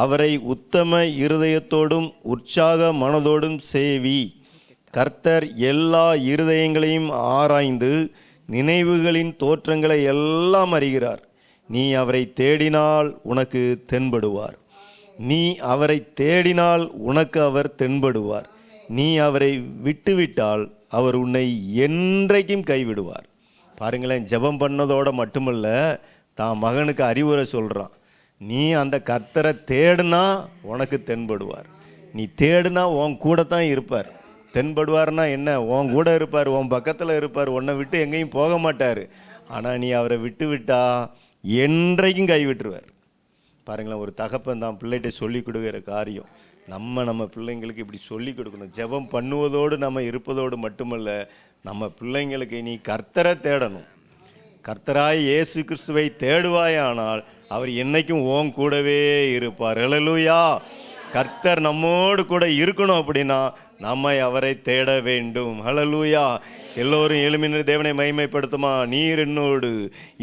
அவரை உத்தம இருதயத்தோடும் உற்சாக மனதோடும் சேவி. கர்த்தர் எல்லா இருதயங்களையும் ஆராய்ந்து நினைவுகளின் தோற்றங்களை எல்லாம் அறிகிறார். நீ அவரை தேடினால் உனக்கு தென்படுவார். நீ அவரை தேடினால் உனக்கு அவர் தென்படுவார். நீ அவரை விட்டுவிட்டால் அவர் உன்னை என்றைக்கும் கைவிடுவார். பாருங்களேன், ஜெபம் பண்ணதோட மட்டுமல்ல, தான் மகனுக்கு அறிவுரை சொல்றான். நீ அந்த கர்த்தரை தேடுனா உனக்கு தென்படுவார். நீ தேடுனா உன் கூட தான் இருப்பார். தென்படுவார்னா என்ன? உன் கூட இருப்பார், உன் பக்கத்தில் இருப்பார், உன்னை விட்டு எங்கேயும் போக மாட்டார். ஆனால் நீ அவரை விட்டு விட்டா என்றைக்கும் கைவிட்டுருவார். பாருங்களேன், ஒரு தகப்பன் தான் பிள்ளைகிட்ட சொல்லி கொடுக்குற காரியம் நம்ம பிள்ளைங்களுக்கு இப்படி சொல்லி கொடுக்கணும். ஜெபம் பண்ணுவதோடு நம்ம இருப்பதோடு மட்டுமல்ல, நம்ம பிள்ளைங்களுக்கு நீ கர்த்தரை தேடணும். கர்த்தராய் இயேசு கிறிஸ்துவை தேடுவாயானால் அவர் என்னைக்கும் உன் கூடவே இருப்பார். ஹல்லேலூயா. கர்த்தர் நம்மோடு கூட இருக்கணும் அப்படின்னா நம்மை அவரை தேட வேண்டும். ஹல்லேலூயா. எல்லோரும் எழுமினர் தேவனை மகிமைப்படுத்துமா. நீர் என்னோடு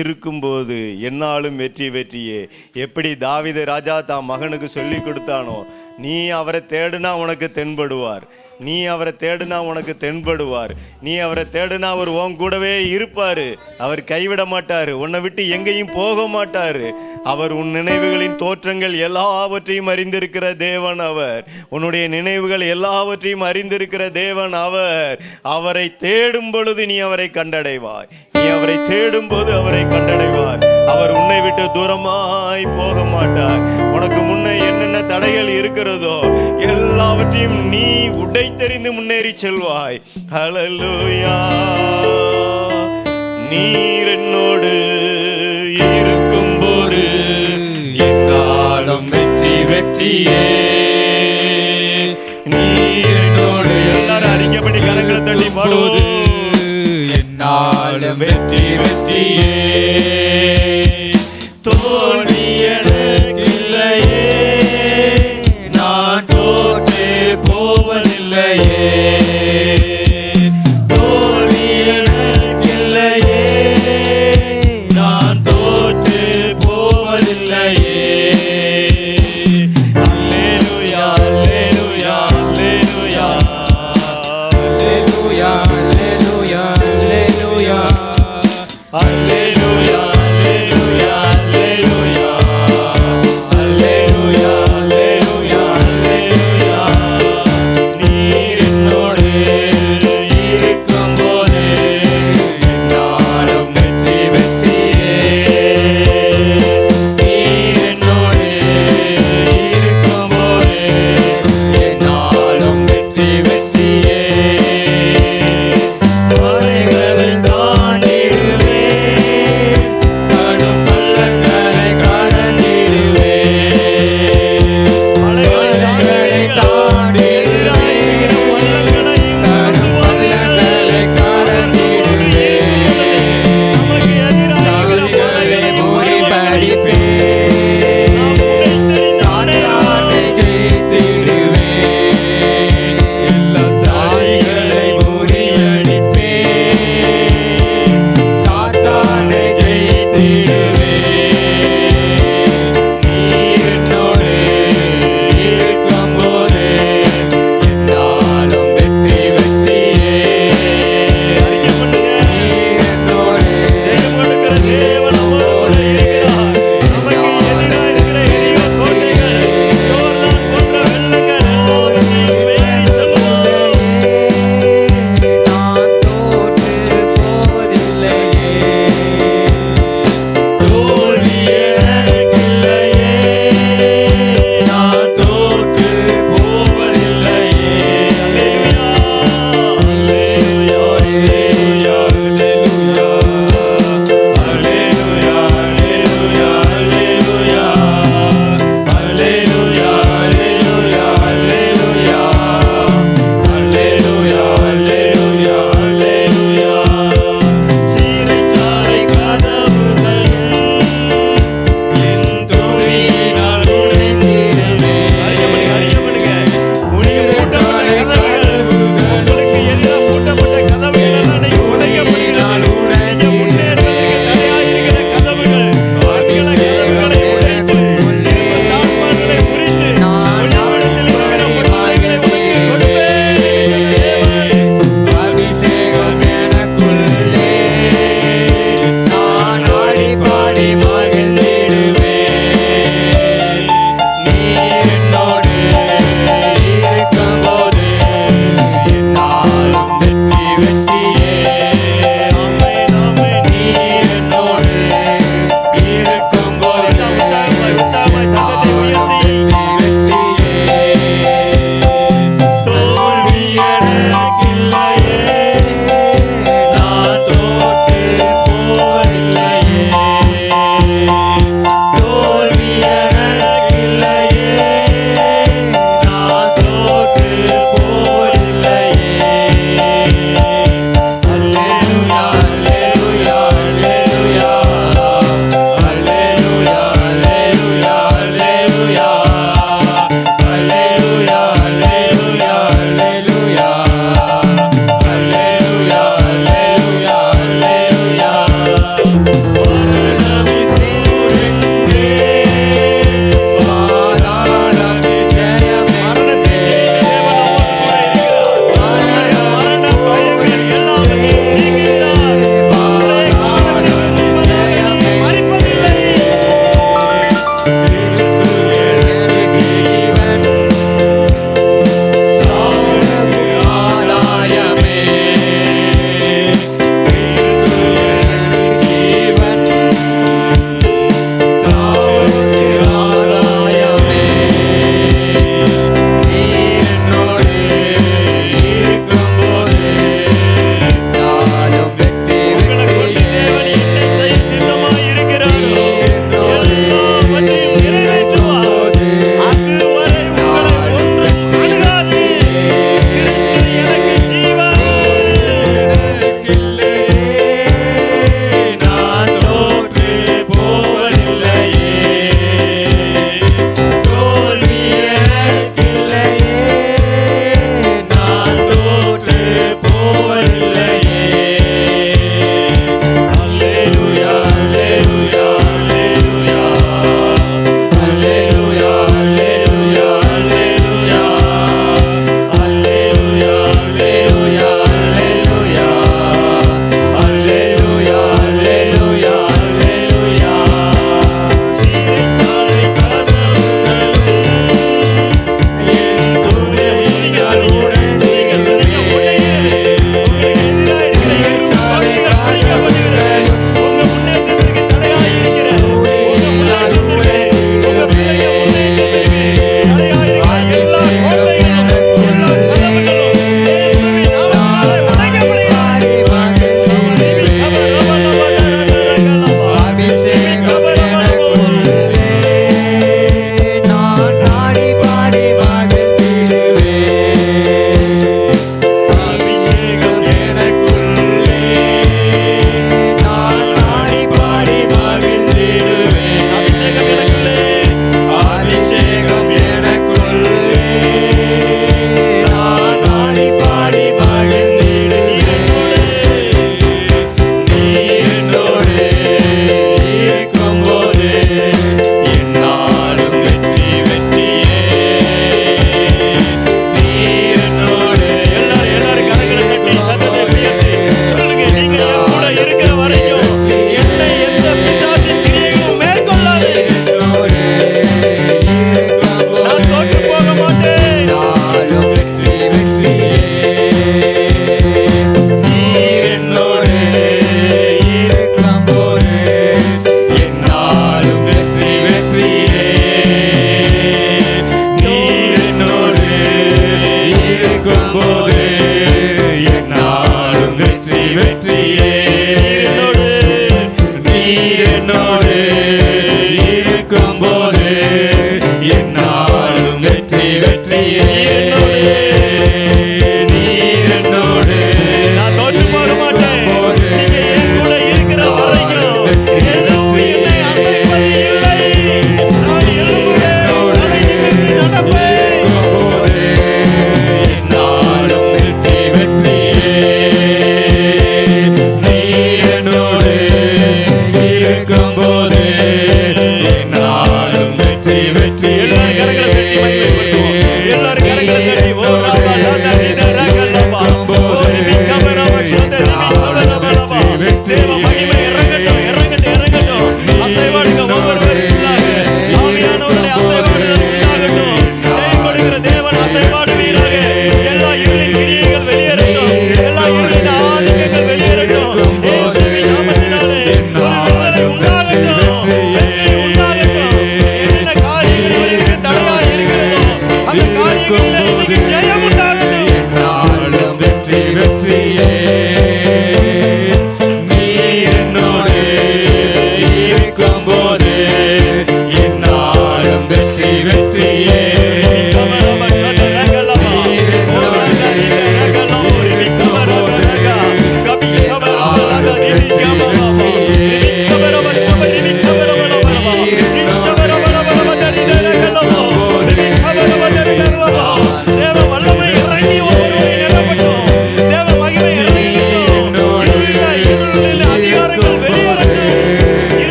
இருக்கும்போது என்னாலும் வெற்றி வெற்றியே. எப்படி தாவீது ராஜா தான் மகனுக்கு சொல்லி கொடுத்தானோ, நீ அவரை தேடுனா உனக்கு தென்படுவார், நீ அவரை தேடுனா உனக்கு தென்படுவார், நீ அவரை தேடுனா அவர் உன் கூடவே இருப்பாரு, அவர் கைவிட மாட்டாரு, உன்னை விட்டு எங்கேயும் போக மாட்டாரு. அவர் உன் நினைவுகளின் தோற்றங்கள் எல்லாவற்றையும் அறிந்திருக்கிற தேவன் அவர். உன்னுடைய நினைவுகள் எல்லாவற்றையும் அறிந்திருக்கிற தேவன் அவர். அவரை தேடும் பொழுது நீ அவரை கண்டடைவாய். நீ அவரை தேடும் போது அவரை கண்டடைவார். அவர் உன்னை விட்டு தூரமாய் போக மாட்டார். உனக்கு முன்னே என்னென்ன தடைகள் இருக்கிறதோ எல்லாவற்றையும் நீ உடைத்தெறிந்து முன்னேறி செல்வாய். ஹல்லேலூயா. நீர் என்னோடு இருக்கும்போது என்னாலும் வெற்றி வெற்றியே. நீர் என்னோடு, எல்லாரும் அறிக்கைப்படி கரங்களை தட்டி பாடுவது, என்னாலும் வெற்றி வெற்றியே. தோல்வி எனக்கில்லையே, நான் தோற்றே போவதில்லையே. தோல்வி எனக்கில்லையே, நான் தோற்றே போவதில்லையே. அல்லேலூயா அல்லேலூயா அல்லேலூயா அல்லேலூயா அல்லேலூயா அல்லேலூயா அல்லேலூயா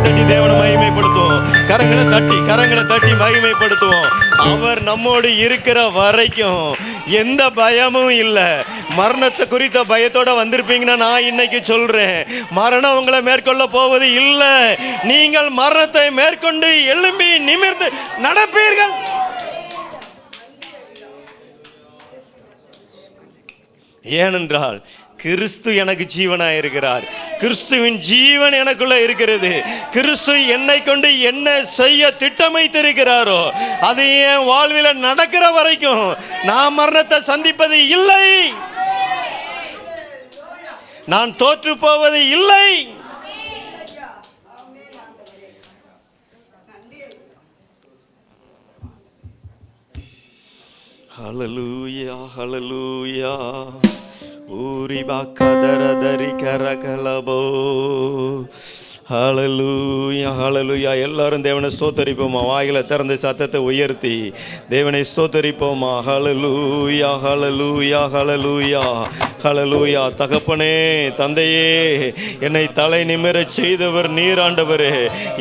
தட்டி தேவனை மகிமைப்படுத்துவோம். கரங்களை தட்டி மகிமைப்படுத்துவோம். அவர் நம்மோடு இருக்கிற வரைக்கும் எந்த பயமும் இல்லை. மரணத்தை குறித்த பயத்தோட வந்திருப்பீங்கன்னா நான் இன்னைக்கு சொல்றேன், மரணம் உங்களை மேற்கொள்ள போவது இல்லை. நீங்கள் மரணத்தை மேற்கொண்டு எழும்பி நிமிர்ந்து நடப்பீர்கள். ஏனென்றால் கிறிஸ்து எனக்கு ஜீவனாய் இருக்கிறார். கிறிஸ்துவின் ஜீவன் எனக்குள்ள இருக்கிறது. கிறிஸ்து என்னை கொண்டு என்ன செய்ய திட்டமைத்திருக்கிறாரோ அது என் வாழ்வில் நடக்கிற வரைக்கும் நான் மரணத்தை சந்திப்பது இல்லை. நான் தோற்று போவது இல்லை. ஹல்லேலூயா, ஹல்லேலூயா. ஊரிபா கதரதரி கரகலபோ. ஹல்லேலூயா, ஹல்லேலூயா. எல்லாரும் தேவனை ஸ்தோத்தரிப்போமா. வாயில திறந்து சத்தத்தை உயர்த்தி தேவனை ஸ்தோத்தரிப்போமா. ஹல்லேலூயா, ஹல்லேலூயா, ஹல்லேலூயா, ஹல்லேலூயா. தகப்பனே, தந்தையே, என்னை தலை நிமிரச் செய்தவர் நீர் ஆண்டவரே.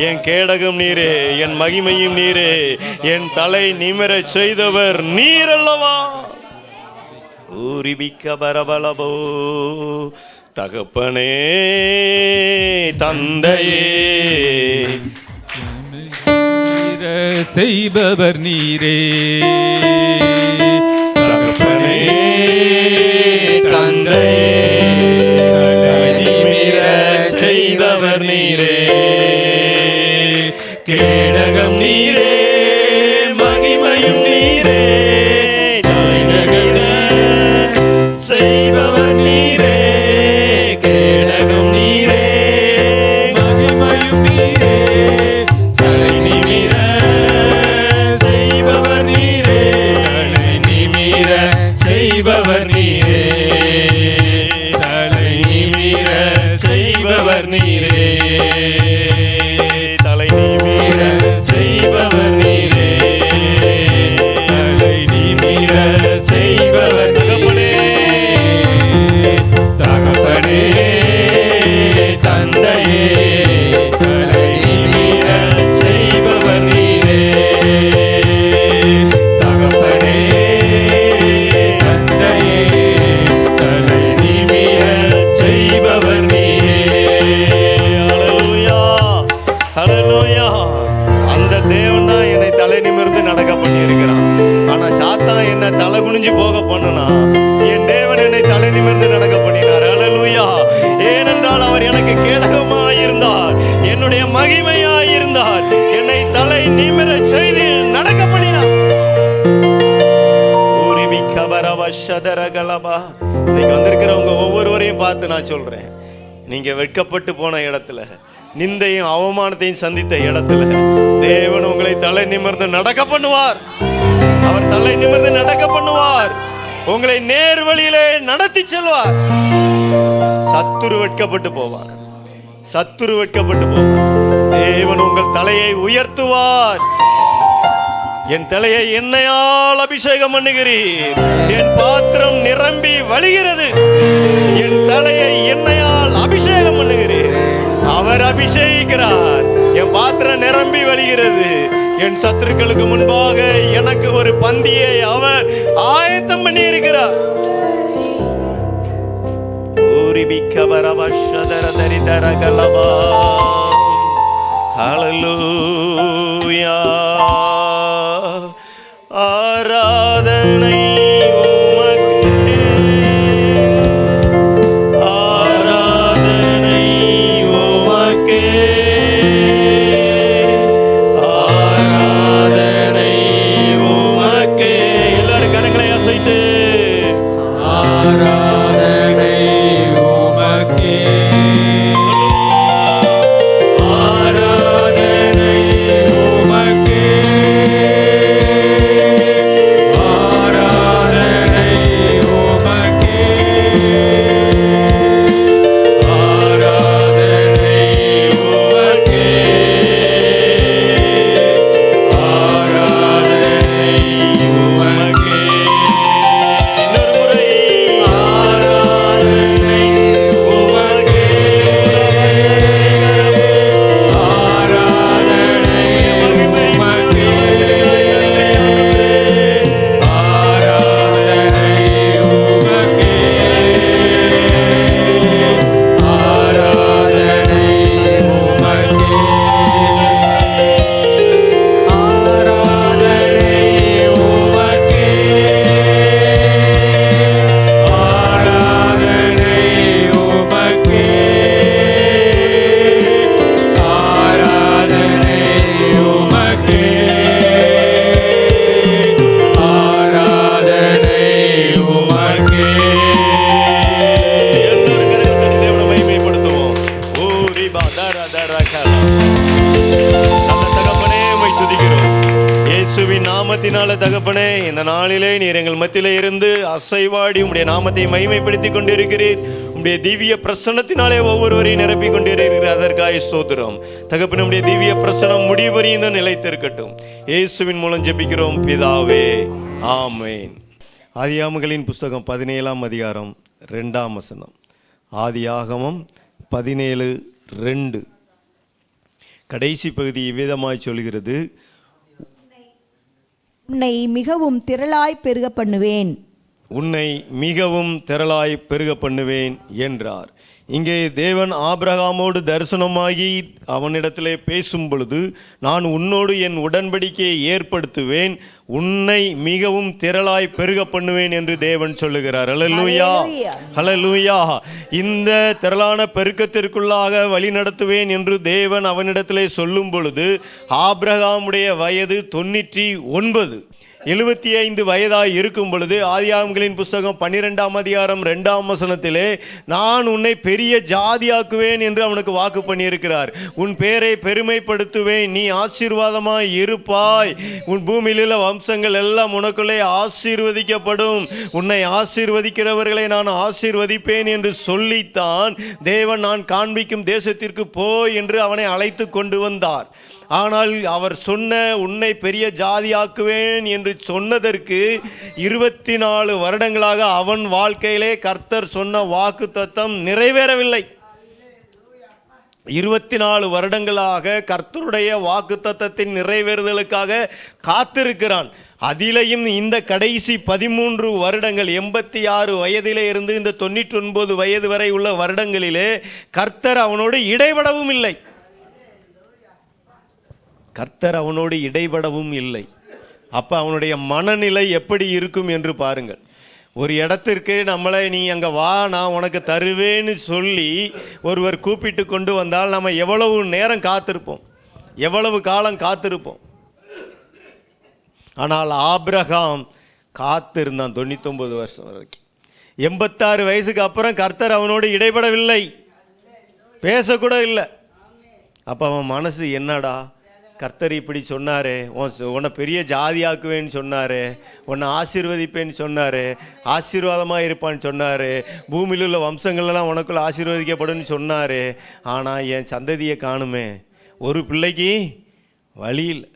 என் கேடகம் நீரே, என் மகிமையும் நீரே. என் தலை நிமிரச் செய்தவர் நீர் அல்லவா. ஊரிபிக்க பரபலபோ. தகப்பனே, தந்தையே, செய்பவர் நீரே. தகப்பனே, தந்தையே, செய்பவர் நீரே. கேடகம் நீரே, மகிமையும் நீரே. செய்பவர் நீரே, கேடகம் நீரே, மகிமையும் நீரே. தலை நிமிர செய்பவர் நீரே, தலை நிமிர செய்பவர் நீரே, தலை நிமிர செய்பவர் நீரே, தலை நிமிர செய்பவர் நீரே, தலை நிமிர செய்பவர். தகப்பனே, தந்தையே, தலை நிமிர செய்பவர் நீரே. தகப்பனே, தந்தையே, தலை நிமிர செய்பவர் நீரே. ஹல்லேலூயா, ஹல்லேலூயா. அந்த தேவன் தான் என்னை தலை நிமிர்ந்து நடக்க பண்ணியிருக்கிறான். ஆனா சாத்தான் என்ன தலை குனிஞ்சு போக பண்ணுனா, என் தேவன் என்னை தலை நிமிர்ந்து நடக்க பண்ணினார். ஹல்லேலூயா. ஏனென்றால் அவர் எனக்கு கேடகமாயிருந்தார், என்னுடைய மகிமையாயிருந்தார். என்னை தலை நிமிர செய்து நடக்க பண்ணினார். இன்னைக்கு வந்திருக்கிறவங்க ஒவ்வொருவரையும் பார்த்து நான் சொல்றேன், நீங்க வெட்கப்பட்டு போன இடத்துல, நிந்தையும் அவமானத்தையும் சந்தித்த இடத்துல தேவன் உங்களை தலை நிமிர்ந்து நடக்க பண்ணுவார். அவர் தலை நிமிர்ந்து நடக்க பண்ணுவார். உங்களை நேர் வழியிலே நடத்தி செல்வார். சத்துரு வெட்கப்பட்டு போவார். சத்துரு வெட்கப்பட்டு போவார். தேவன் உங்கள் தலையை உயர்த்துவார். என் தலையை எண்ணெயால் அபிஷேகம் பண்ணுகிறீர். என் பாத்திரம் நிரம்பி வழிகிறது. என் தலையை எண்ணெயால் அபிஷேகம் பண்ணுகிறீர். அவர் அபிஷேகிக்கிறார். என் பாத்திரம் நிரம்பி வழிகிறது. என் சத்துருக்களுக்கு முன்பாக எனக்கு ஒரு பந்தியை அவர் ஆயத்தம் பண்ணி இருக்கிறார். ஹல்லேலூயா. ஆராதனை உமக்கே, ஆராதனை உமக்கே, ஆராதனை உமக்கே. எல்லாரும் கரங்களை அசைத்து ஆராதனை உமக்கே, ஆராதனை உமக்கே, நாமத்தினால தகப்பனே, இந்த நாளிலே நீர் எங்கள் மத்தியிலே இருந்து அசைவாடி உம்முடைய நாமத்தை மகிமைப்படுத்திக் கொண்டிருக்கிறீர். உம்முடைய திவ்ய பிரசன்னத்தினாலே ஒவ்வொருவரையும் நிரப்பிக் கொண்டிருக்கிறீர். அதற்காக ஸ்தோத்திரம் தகப்பனே. உம்முடைய திவ்ய பிரசன்னம் முடிவறிந்த நிலைத்திருக்கட்டும். இயேசுவின் மூலம் ஜெபிக்கிறோம் பிதாவே, ஆமென். ஆதியாகமங்களின் புஸ்தகம் 17ஆம் அதிகாரம் 2ஆம் வசனம். ஆதியாகமம் 17:2 கடைசி பகுதி இவ்விதமாய் சொல்கிறது, உன்னை மிகவும் திரளாய் பெருக பண்ணுவேன். உன்னை மிகவும் திரளாய் பெருக பண்ணுவேன் என்றார். இங்கே தேவன் ஆபிரகாமோடு தரிசனமாகி அவனிடத்திலே பேசும் பொழுது, நான் உன்னோடு என் உடன்படிக்கையை ஏற்படுத்துவேன், உன்னை மிகவும் திரளாய் பெருக பண்ணுவேன் என்று தேவன் சொல்லுகிறார். ஹல்லேலூயா, ஹல்லேலூயா. இந்த திரளான பெருக்கத்திற்குள்ளாக வழி நடத்துவேன் என்று தேவன் அவனிடத்திலே சொல்லும் பொழுது, ஆபிரகாமுடைய வயது 99, 75 வயதாய் இருக்கும் பொழுது, ஆதியாகமங்களின் புஸ்தகம் 12ஆம் அதிகாரம் 2ஆம் வசனத்திலே, நான் உன்னை பெரிய ஜாதியாக்குவேன் என்று அவனுக்கு வாக்கு பண்ணியிருக்கிறார். உன் பேரை பெருமைப்படுத்துவேன், நீ ஆசீர்வாதமாய் இருப்பாய், உன் பூமியில் உள்ள வம்சங்கள் எல்லாம் உனக்குள்ளே ஆசீர்வதிக்கப்படும், உன்னை ஆசீர்வதிக்கிறவர்களை நான் ஆசீர்வதிப்பேன் என்று சொல்லித்தான் தேவன் நான் காண்பிக்கும் தேசத்திற்கு போய் என்று அவனை அழைத்து கொண்டு வந்தார். ஆனால் அவர் சொன்ன உன்னை பெரிய ஜாதியாக்குவேன் என்று சொன்னதற்கு 24 வருடங்களாக அவன் வாழ்க்கையிலே கர்த்தர் சொன்ன வாக்கு தத்தம் நிறைவேறவில்லை. 24 வருடங்களாக கர்த்தருடைய வாக்கு தத்தத்தின் நிறைவேறுதலுக்காக காத்திருக்கிறான். அதிலையும் இந்த கடைசி 13 வருடங்கள், 86 வயதிலே இருந்து இந்த 99 வயது வரை உள்ள வருடங்களிலே கர்த்தர் அவனோடு இடைபடவும் இல்லை. கர்த்தர் அவனோடு இடைபடவும் இல்லை. அப்ப அவனுடைய மனநிலை எப்படி இருக்கும் என்று பாருங்கள். ஒரு இடத்திற்கு நம்மளை நீ அங்க வா, நான் உனக்கு தருவேன்னு சொல்லி ஒருவர் கூப்பிட்டு கொண்டு வந்தால் நம்ம எவ்வளவு நேரம் காத்திருப்போம், எவ்வளவு காலம் காத்திருப்போம். ஆனால் ஆபிரகாம் காத்திருந்தான் 99 வருஷம் வரைக்கும். 86 வயசுக்கு அப்புறம் கர்த்தர் அவனோடு இடைபடவில்லை, பேசக்கூட இல்லை. அப்ப அவன் மனசு, என்னடா கர்த்தர் இப்படி சொன்னாரே, உன்னை பெரிய ஜாதியாக்குவேன்னு சொன்னாரு, உன்னை ஆசீர்வதிப்பேன்னு சொன்னாரு, ஆசீர்வாதமா இருப்பான்னு சொன்னாரு, பூமியில் உள்ள வம்சங்கள் எல்லாம் உனக்குள்ள ஆசீர்வதிக்கப்படும் சொன்னாரு. ஆனா என் சந்ததியை காணுமே, ஒரு பிள்ளைக்கு வழி இல்லை.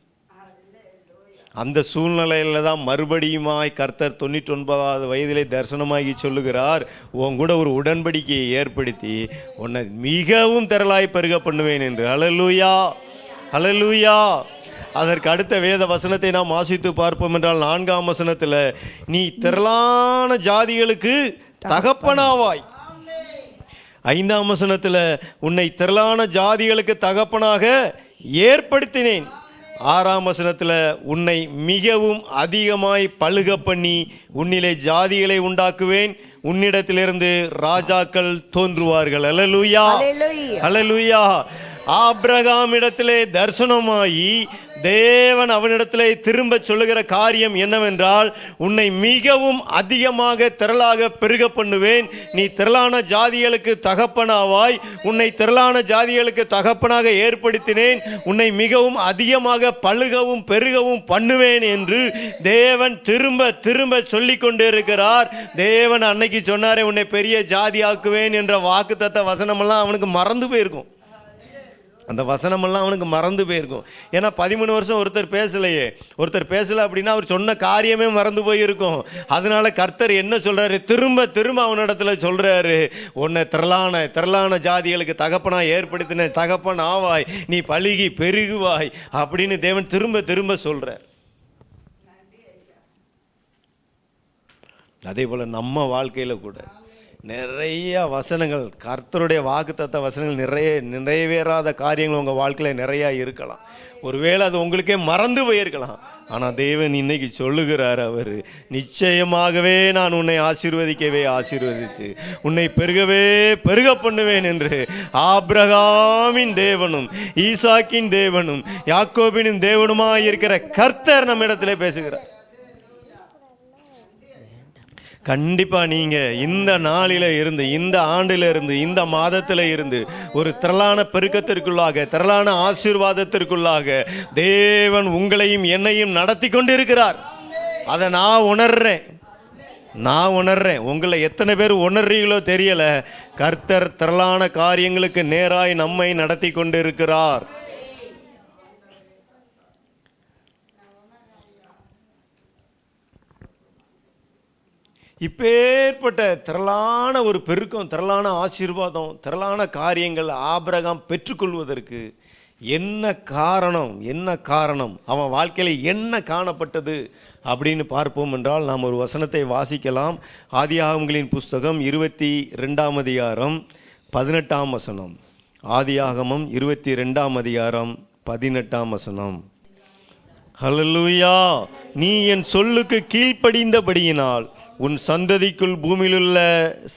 அந்த சூழ்நிலையில தான் மறுபடியுமாய் கர்த்தர் 99வது வயதிலே தரிசனமாகி சொல்லுகிறார், உன் கூட ஒரு உடன்படிக்கையை ஏற்படுத்தி உன்னை மிகவும் திரளாய் பெருக பண்ணுவேன் என்று. ஹல்லேலூயா, ஹல்லேலூயா. அதற்கு அடுத்த வேத வசனத்தை நாம் வாசித்து பார்ப்போம் என்றால் 4ஆம் வசனத்தில், நீ திரளான ஜாதிகளுக்கு தகப்பனாவாய். 5ஆம் வசனத்தில், உன்னை திரளான ஜாதிகளுக்கு தகப்பனாக ஏற்படுத்தினேன். 6ஆம் வசனத்தில், உன்னை மிகவும் அதிகமாய் பலுக பண்ணி உன்னிலே ஜாதிகளை உண்டாக்குவேன், உன்னிடத்திலிருந்து ராஜாக்கள் தோன்றுவார்கள். ஹல்லேலூயா, ஹல்லேலூயா. ஆபிரகாம் இடத்திலே தரிசனமாயி தேவன் அவனிடத்திலே திரும்ப சொல்லுகிற காரியம் என்னவென்றால், உன்னை மிகவும் அதிகமாக திரளாக பெருக பண்ணுவேன், நீ திரளான ஜாதிகளுக்கு தகப்பனாவாய், உன்னை திரளான ஜாதிகளுக்கு தகப்பனாக ஏற்படுத்தினேன், உன்னை மிகவும் அதிகமாக பழுகவும் பெருகவும் பண்ணுவேன் என்று தேவன் திரும்ப திரும்ப சொல்லிக் கொண்டு இருக்கிறார். தேவன் அன்னைக்கு சொன்னாரே, உன்னை பெரிய ஜாதியாக்குவேன் என்ற வாக்குத்தத்த வசனமெல்லாம் அவனுக்கு மறந்து போயிருக்கும். அந்த வசனமெல்லாம் அவனுக்கு மறந்து போயிருக்கும். ஏன்னா 13 வருஷம் ஒருத்தர் பேசல அப்படின்னா அவர் சொன்ன காரியமே மறந்து போயிருக்கும். அதனால கர்த்தர் என்ன சொல்றாரு, திரும்ப திரும்ப அவனிடத்துல சொல்றாரு, உன்னை திரளான ஜாதிகளுக்கு தகப்பனா ஏற்படுத்தின, தகப்பன் ஆவாய், நீ பலுகி பெருகுவாய் அப்படின்னு தேவன் திரும்ப திரும்ப சொல்றார். அதே போல நம்ம வாழ்க்கையில கூட நிறைய வசனங்கள், கர்த்தருடைய வாக்குத்தத்த வசனங்கள் நிறைவேறாத காரியங்கள் உங்கள் வாழ்க்கையில் நிறையா இருக்கலாம். ஒருவேளை அது உங்களுக்கே மறந்து போயிருக்கலாம். ஆனால் தேவன் இன்னைக்கு சொல்லுகிறார், அவர் நிச்சயமாகவே நான் உன்னை ஆசீர்வதித்து உன்னை பெருக பண்ணுவேன் என்று. ஆபிரகாமின் தேவனும் ஈசாக்கின் தேவனும் யாக்கோபின் தேவனுமாய் இருக்கிற கர்த்தர் நம்ம இடத்திலே பேசுகிறார். கண்டிப்பா நீங்க இந்த நாளில இருந்து, இந்த ஆண்டில இருந்து, இந்த மாதத்தில இருந்து ஒரு திரளான பெருக்கத்திற்குள்ளாக, திரளான ஆசீர்வாதத்திற்குள்ளாக தேவன் உங்களையும் என்னையும் நடத்தி கொண்டிருக்கிறார். அதை நான் உணர்றேன். உங்களை எத்தனை பேர் உணர்றீங்களோ தெரியல. கர்த்தர் திரளான காரியங்களுக்கு நேராய் நம்மை நடத்தி கொண்டிருக்கிறார். இப்பேற்பட்ட திரளான ஒரு பெருக்கம், திரளான ஆசீர்வாதம், திரளான காரியங்கள் ஆபிரகாம் பெற்றுக்கொள்வதற்கு என்ன காரணம், அவன் வாழ்க்கையில என்ன காணப்பட்டது அப்படின்னு பார்ப்போம் என்றால், நாம் ஒரு வசனத்தை வாசிக்கலாம். ஆதியாகமங்களின் புஸ்தகம் 22ஆம் அதிகாரம் 18ஆம் வசனம். ஆதியாகமம் 22ஆம் அதிகாரம் 18ஆம் வசனம். ஹல்லேலூயா. நீ என் சொல்லுக்கு கீழ்ப்படிந்தபடியினால் உன் சந்ததிக்குள் பூமியிலுள்ள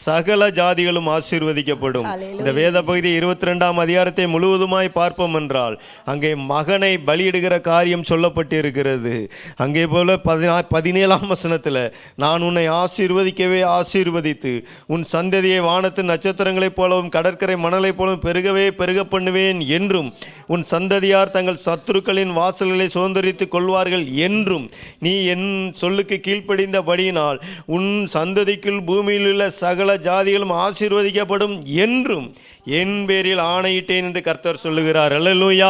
சகல ஜாதிகளும் ஆசீர்வதிக்கப்படும். இந்த வேத பகுதி 22ஆம் அதிகாரத்தை முழுவதுமாய் பார்ப்போம் என்றால், அங்கே மகனை பலியிடுகிற காரியம் சொல்லப்பட்டிருக்கிறது. அங்கே போல 17ஆம் வசனத்தில், நான் உன்னை ஆசீர்வதிக்கவே ஆசீர்வதித்து உன் சந்ததியை வானத்து நட்சத்திரங்களைப் போலவும் கடற்கரை மணலைப் போலவும் பெருகவே பெருக பண்ணுவேன் என்றும், உன் சந்ததியார் தங்கள் சத்துருக்களின் வாசல்களை சுதந்தரித்துக் கொள்வார்கள் என்றும், நீ என் சொல்லுக்கு கீழ்ப்படிந்தபடியினால் உன் சந்ததிக்குள் பூமியில் உள்ள சகல ஜாதிகளும் ஆசீர்வதிக்கப்படும் என்றும் என் பேரில் ஆணையிட்டேன் என்று கர்த்தர் சொல்லுகிறார். அல்லேலூயா.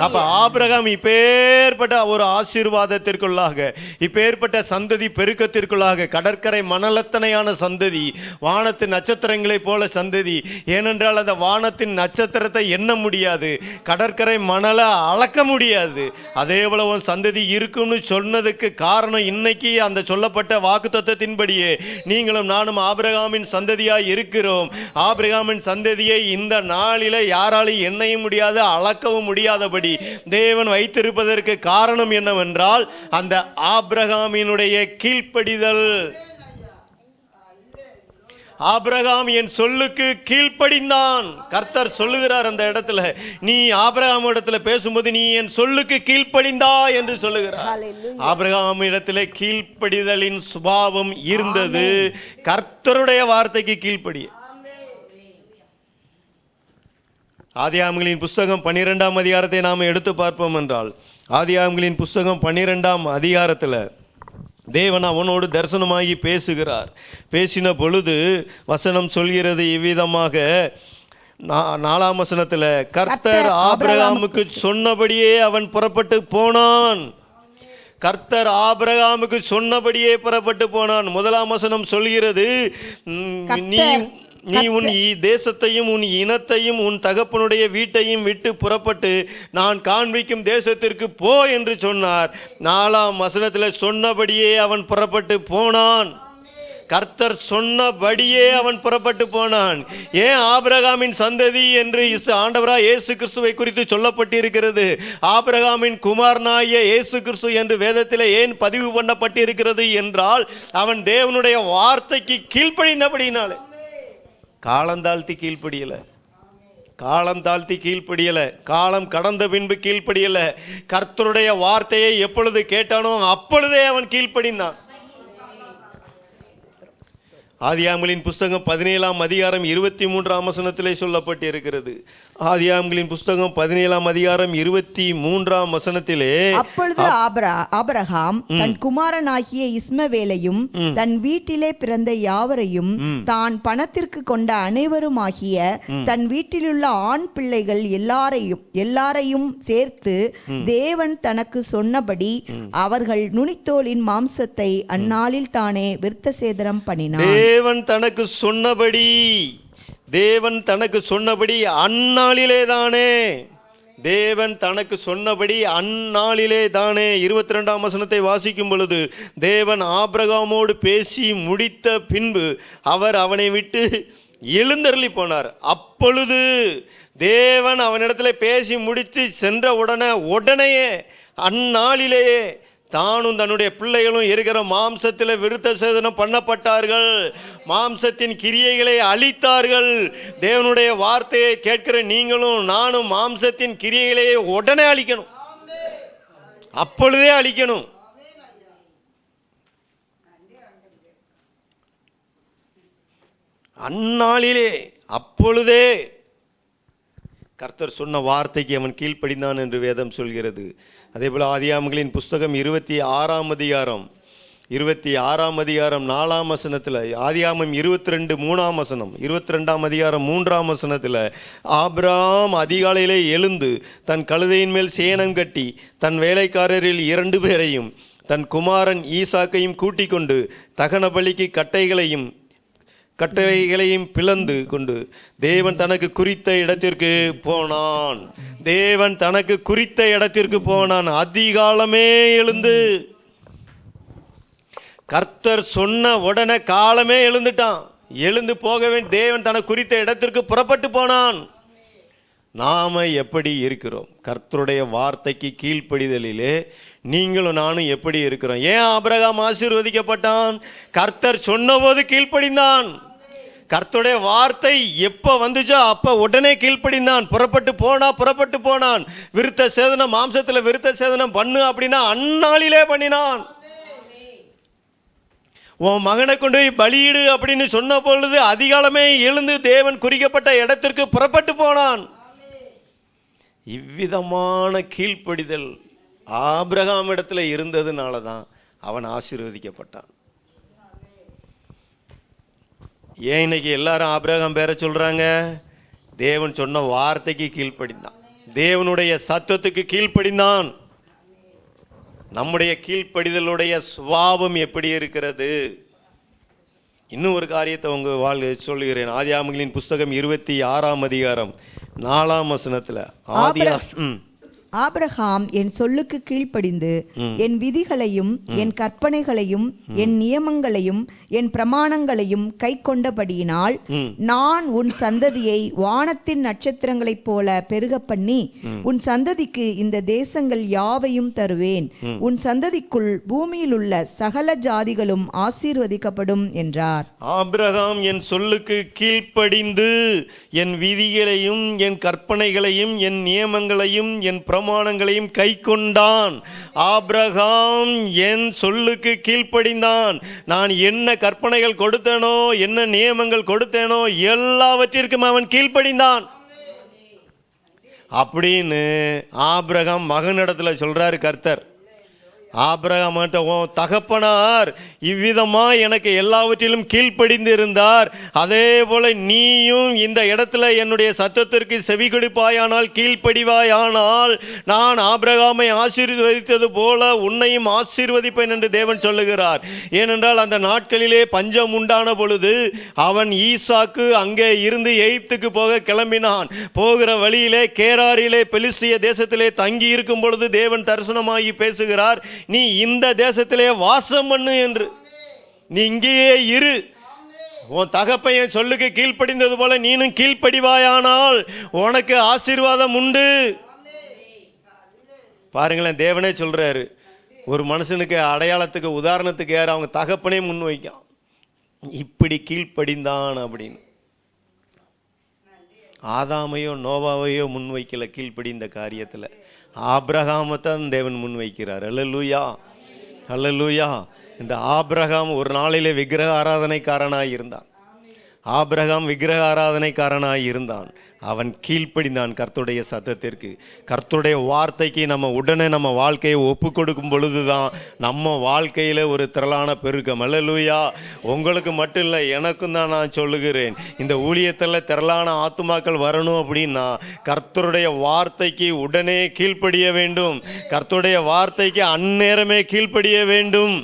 அப்ப ஆபிரகாம் இப்பேற்பட்ட ஒரு ஆசீர்வாதத்திற்குள்ளாக, இப்பேற்பட்ட சந்ததி பெருக்கத்திற்குள்ளாக, கடற்கரை மணலத்தனையான சந்ததி, வானத்து நட்சத்திரங்களைப் போல சந்ததி. ஏனென்றால் அந்த வானத்தின் நட்சத்திரத்தை எண்ண முடியாது, கடற்கரை மணலை அளக்க முடியாது. அதே போல ஒரு சந்ததி இருக்கும்னு சொன்னதுக்கு காரணம், இன்னைக்கு அந்த சொல்லப்பட்ட வாக்குத்தத்தத்தின்படியே நீங்களும் நானும் ஆபிரகாமின் சந்ததியாய் இருக்கிறோம். ஆபிரகாமின் சந்ததியை இந்த நாளில யாராலும் எண்ணையும் முடியாது, அளக்கவும் முடியாதபடி தேவன் வைத்திருப்பதற்கு காரணம் என்னவென்றால், அந்த ஆபிரகாமினுடைய கீழ்ப்படிதல். ஆபிரகாம் என் சொல்லுக்கு கீழ்ப்படிந்தான். கர்த்தர் சொல்லுகிறார் அந்த இடத்துல, நீ ஆபிரகாம் இடத்துல பேசும்போது நீ என் சொல்லுக்கு கீழ்ப்படிந்தா என்று சொல்லுகிறார். ஆபிரகாம் இடத்துல கீழ்ப்படிதலின் சுபாவம் இருந்தது. கர்த்தருடைய வார்த்தைக்கு கீழ்ப்படிய. ஆதியாகமங்களின் புஸ்தகம் 12ஆம் அதிகாரத்தை நாம் எடுத்து பார்ப்போம் என்றால், ஆதியாகமங்களின் புஸ்தகம் 12ஆம் அதிகாரத்தில் தேவன் அவனோடு தரிசனமாகி பேசுகிறார். பேசின பொழுது வசனம் சொல்கிறது இவ்விதமாக, 4ஆம் வசனத்தில், கர்த்தர் ஆபிரகாமுக்கு சொன்னபடியே அவன் புறப்பட்டு போனான். கர்த்தர் ஆபிரகாமுக்கு சொன்னபடியே புறப்பட்டு போனான். 1ஆம் வசனம் சொல்கிறது, நீ உன் தேசத்தையும் உன் இனத்தையும் உன் தகப்பனுடைய வீட்டையும் விட்டு புறப்பட்டு நான் காண்பிக்கும் தேசத்திற்கு போ என்று சொன்னார். 4ஆம் வசனத்தில் சொன்னபடியே அவன் புறப்பட்டு போனான். கர்த்தர் சொன்னபடியே அவன் புறப்பட்டு போனான். ஏன் ஆபிரகாமின் சந்ததி என்று ஆண்டவராய் இயேசு கிறிஸ்துவை குறித்து சொல்லப்பட்டிருக்கிறது? ஆபிரகாமின் குமாரனாகிய இயேசு கிறிஸ்து என்று வேதத்தில் ஏன் பதிவு பண்ணப்பட்டிருக்கிறது என்றால், அவன் தேவனுடைய வார்த்தைக்கு கீழ்ப்படிந்தபடினாலே. காலம் தாழ்த்தி கீழ்ப்படியல, காலம் கடந்த பின்பு கீழ்ப்படியல. கர்த்தருடைய வார்த்தையை எப்பொழுது கேட்டானோ அப்பொழுதே அவன் கீழ்ப்படிந்தான். ஆதியாகமங்களின் புஸ்தகம் 17ஆம் அதிகாரம் 23ஆம் வசனத்திலே சொல்லப்பட்டிருக்கிறது. ஆதியாகமங்களின் புஸ்தகம் 17ஆம் அதிகாரம் 23ஆம் வசனத்திலே, அப்பொழுது ஆபிரகாம் தன் குமாரனாகிய இஸ்மவேலையும் தன் வீட்டிலே பிறந்த யாவரையும் தான் பணத்திற்கு கொண்ட அனைவருமாகிய தன் வீட்டிலுள்ள ஆண் பிள்ளைகள் எல்லாரையும் சேர்த்து தேவன் தனக்கு சொன்னபடி அவர்கள் நுனித்தோலின் மாம்சத்தை அந்நாளில் தானே விருத்த சேதனம் பண்ணினார். தேவன் தனக்கு சொன்னபடி அந்நாளிலே தானே. தேவன் தனக்கு சொன்னபடி அந்நாளிலே தானே. 22ஆம் வசனத்தை வாசிக்கும் பொழுது, தேவன் ஆபிரகாமோடு பேசி முடித்த பின்பு அவர் அவனை விட்டு எழுந்தருளி போனார். அப்பொழுது தேவன் அவனிடத்தில் பேசி முடித்து சென்ற உடனேயே அந்நாளிலேயே தானும் தன்னுடைய பிள்ளைகளும் இருக்கிற மாம்சத்தில் விருத்த சேதனம் பண்ணப்பட்டார்கள். மாம்சத்தின் கிரியைகளை அழித்தார்கள். தேவனுடைய வார்த்தையை கேட்கிற நீங்களும் நானும் மாம்சத்தின் கிரியைகளை உடனே அழிக்கணும், அப்பொழுதே அழிக்கணும். அந்நாளிலே, அப்பொழுதே கர்த்தர் சொன்ன வார்த்தைக்கு அவன் கீழ்ப்படிந்தான் என்று வேதம் சொல்கிறது. அதே போல ஆதியாகமங்களின் புஸ்தகம் 26ஆம் அதிகாரம் 4ஆம் வசனத்தில், ஆதியாகமம் 22 3ஆம் வசனம், 22ஆம் அதிகாரம் 3ஆம் வசனத்தில், ஆபிரகாம் அதிகாலையிலே எழுந்து தன் கழுதையின் மேல் சேணம் கட்டி தன் வேலைக்காரரில் 2 பேரையும் தன் குமாரன் ஈசாக்கையும் கூட்டிக் கொண்டு தகன பலிக்கு கட்டைகளையும் பிளந்து கொண்டு தேவன் தனக்கு குறித்த இடத்திற்கு போனான். தேவன் தனக்கு குறித்த இடத்திற்கு போனான். அதிகாலமே எழுந்து, கர்த்தர் சொன்ன உடனே காலமே எழுந்துட்டான். எழுந்து போக வேண்டிய தேவன் தனக்கு குறித்த இடத்திற்கு புறப்பட்டு போனான். நாம எப்படி இருக்கிறோம்? கர்த்தருடைய வார்த்தைக்கு கீழ்ப்படிதலிலே நீங்களும் நானும் எப்படி இருக்கிறோம்? ஏன் ஆபிரகாம் ஆசீர்வதிக்கப்பட்டான்? கர்த்தர் சொன்னபோது கீழ்ப்படிந்தான். கர்த்தருடைய வார்த்தை எப்ப வந்துச்சோ அப்ப உடனே கீழ்ப்படிந்தான். புறப்பட்டு போனான். விருத்த சேதனம், மாம்சத்துல விருத்த சேதனம் பண்ணு அப்படின்னா அந்நாளிலே பண்ணினான். உன் மகனை கொண்டு போய் பலியிடு அப்படின்னு சொன்ன பொழுது அதிகாலமே எழுந்து தேவன் குறிக்கப்பட்ட இடத்திற்கு புறப்பட்டு போனான். இவ்விதமான கீழ்ப்படிதல் ஆபிரகாம் இடத்துல இருந்ததுனால தான் அவன் ஆசீர்வதிக்கப்பட்டான். ஏன் இன்னைக்கு எல்லாரும் ஆபிரகாம் பேரை சொல்றாங்க? தேவன் சொன்ன வார்த்தைக்கு கீழ்ப்படிந்தான், தேவனுடைய சத்தத்துக்கு கீழ்ப்படிந்தான். நம்முடைய கீழ்ப்படிதலுடைய சுபாவம் எப்படி இருக்கிறது? இன்னும் ஒரு காரியத்தை உங்க சொல்லுகிறேன். ஆதியாகமங்களின் புஸ்தகம் 26ஆம் அதிகாரம் 4ஆம் வசனத்துல, ஆபிரகாம் என் சொல்லுக்கு கீழ்ப்படிந்து என் விதிகளையும் என் கற்பனைகளையும் என் நியமங்களையும் என் பிரமாணங்களையும் கை கொண்டபடியினால் நான் உன் சந்ததியை வானத்தின் நட்சத்திரங்களைப் போல பெருக பண்ணி உன் சந்ததிக்கு இந்த தேசங்கள் யாவையும் தருவேன். உன் சந்ததிக்குள் பூமியில் உள்ள சகல ஜாதிகளும் ஆசீர்வதிக்கப்படும் என்றார். ஆபிரகாம் என் சொல்லுக்கு கீழ்ப்படிந்து என் விதிகளையும் என் கற்பனைகளையும் என் நியமங்களையும் என் பிரமாணங்களையும் கை கொண்டான். ஆபிரகாம் என் சொல்லுக்கு கீழ்ப்படிந்தான். நான் என்ன கற்பனைகள் கொடுத்தேனோ, என்ன நியமங்கள் கொடுத்தேனோ எல்லாவற்றிற்கும் அவன் கீழ்ப்படிந்தான் அப்படின்னு ஆபிரகாம் மகனிடத்துல சொல்றாரு கர்த்தர். ஆபிரகாம் தகப்பனார் இவ்விதமா எனக்கு எல்லாவற்றிலும் கீழ்ப்படிந்து இருந்தார், அதே போல நீயும் இந்த இடத்துல என்னுடைய சத்தத்திற்கு செவி கொடுப்பாயானால், கீழ்ப்படிவாயானால் நான் ஆபிரகாமை ஆசீர்வதித்தது போல உன்னையும் ஆசீர்வதிப்பேன் என்று தேவன் சொல்லுகிறார். ஏனென்றால் அந்த நாட்களிலே பஞ்சம் உண்டான பொழுது அவன் ஈசாக்கு அங்கே இருந்து எகிப்துக்கு போக கிளம்பினான். போகிற வழியிலே கேராரிலே பெலிஸ்திய தேசத்திலே தங்கி இருக்கும் பொழுது தேவன் தரிசனமாகி பேசுகிறார், நீ இந்த தேசத்திலே வாசம் பண்ணு என்று, நீ இங்கேயே இரு, உன் தகப்பையன் சொல்லுக்கு கீழ்ப்படிந்தது போல நீனும் கீழ்ப்படிவாயானால் உனக்கு ஆசீர்வாதம் உண்டு. பாருங்களேன், தேவனே சொல்றாரு. ஒரு மனுஷனுக்கு அடையாளத்துக்கு உதாரணத்துக்கு யார்? அவங்க தகப்பனே முன் வைக்கான், இப்படி கீழ்ப்படிந்தான் அப்படின்னு. ஆதாமையோ நோவாவையோ முன்வைக்கல கீழ்ப்படிந்த காரியத்துல, ஆபிரகாமைத்தான் தேவன் முன்வைக்கிறார். அல்லேலூயா, அல்லேலூயா. இந்த ஆபிரகாம் ஒரு நாளிலே விக்கிரக ஆராதனைக்காரனாய் இருந்தான். ஆபிரகாம் விக்கிரக ஆராதனைக்காரனாய் இருந்தான். அவன் கீழ்ப்படிந்தான் கர்த்தருடைய சத்தத்திற்கு. கர்த்தருடைய வார்த்தைக்கு நம்ம உடனே நம்ம வாழ்க்கையை ஒப்பு கொடுக்கும் பொழுதுதான் நம்ம வாழ்க்கையில ஒரு திரளான பெருக்கம். அல்லேலூயா. உங்களுக்கு மட்டும் இல்லை, எனக்கும் தான் நான் சொல்லுகிறேன். இந்த ஊழியத்தில் திரளான ஆத்துமாக்கள் வரணும் அப்படின்னா கர்த்தருடைய வார்த்தைக்கு உடனே கீழ்ப்படிய வேண்டும். கர்த்தருடைய வார்த்தைக்கு அந்நேரமே கீழ்ப்படிய வேண்டும்.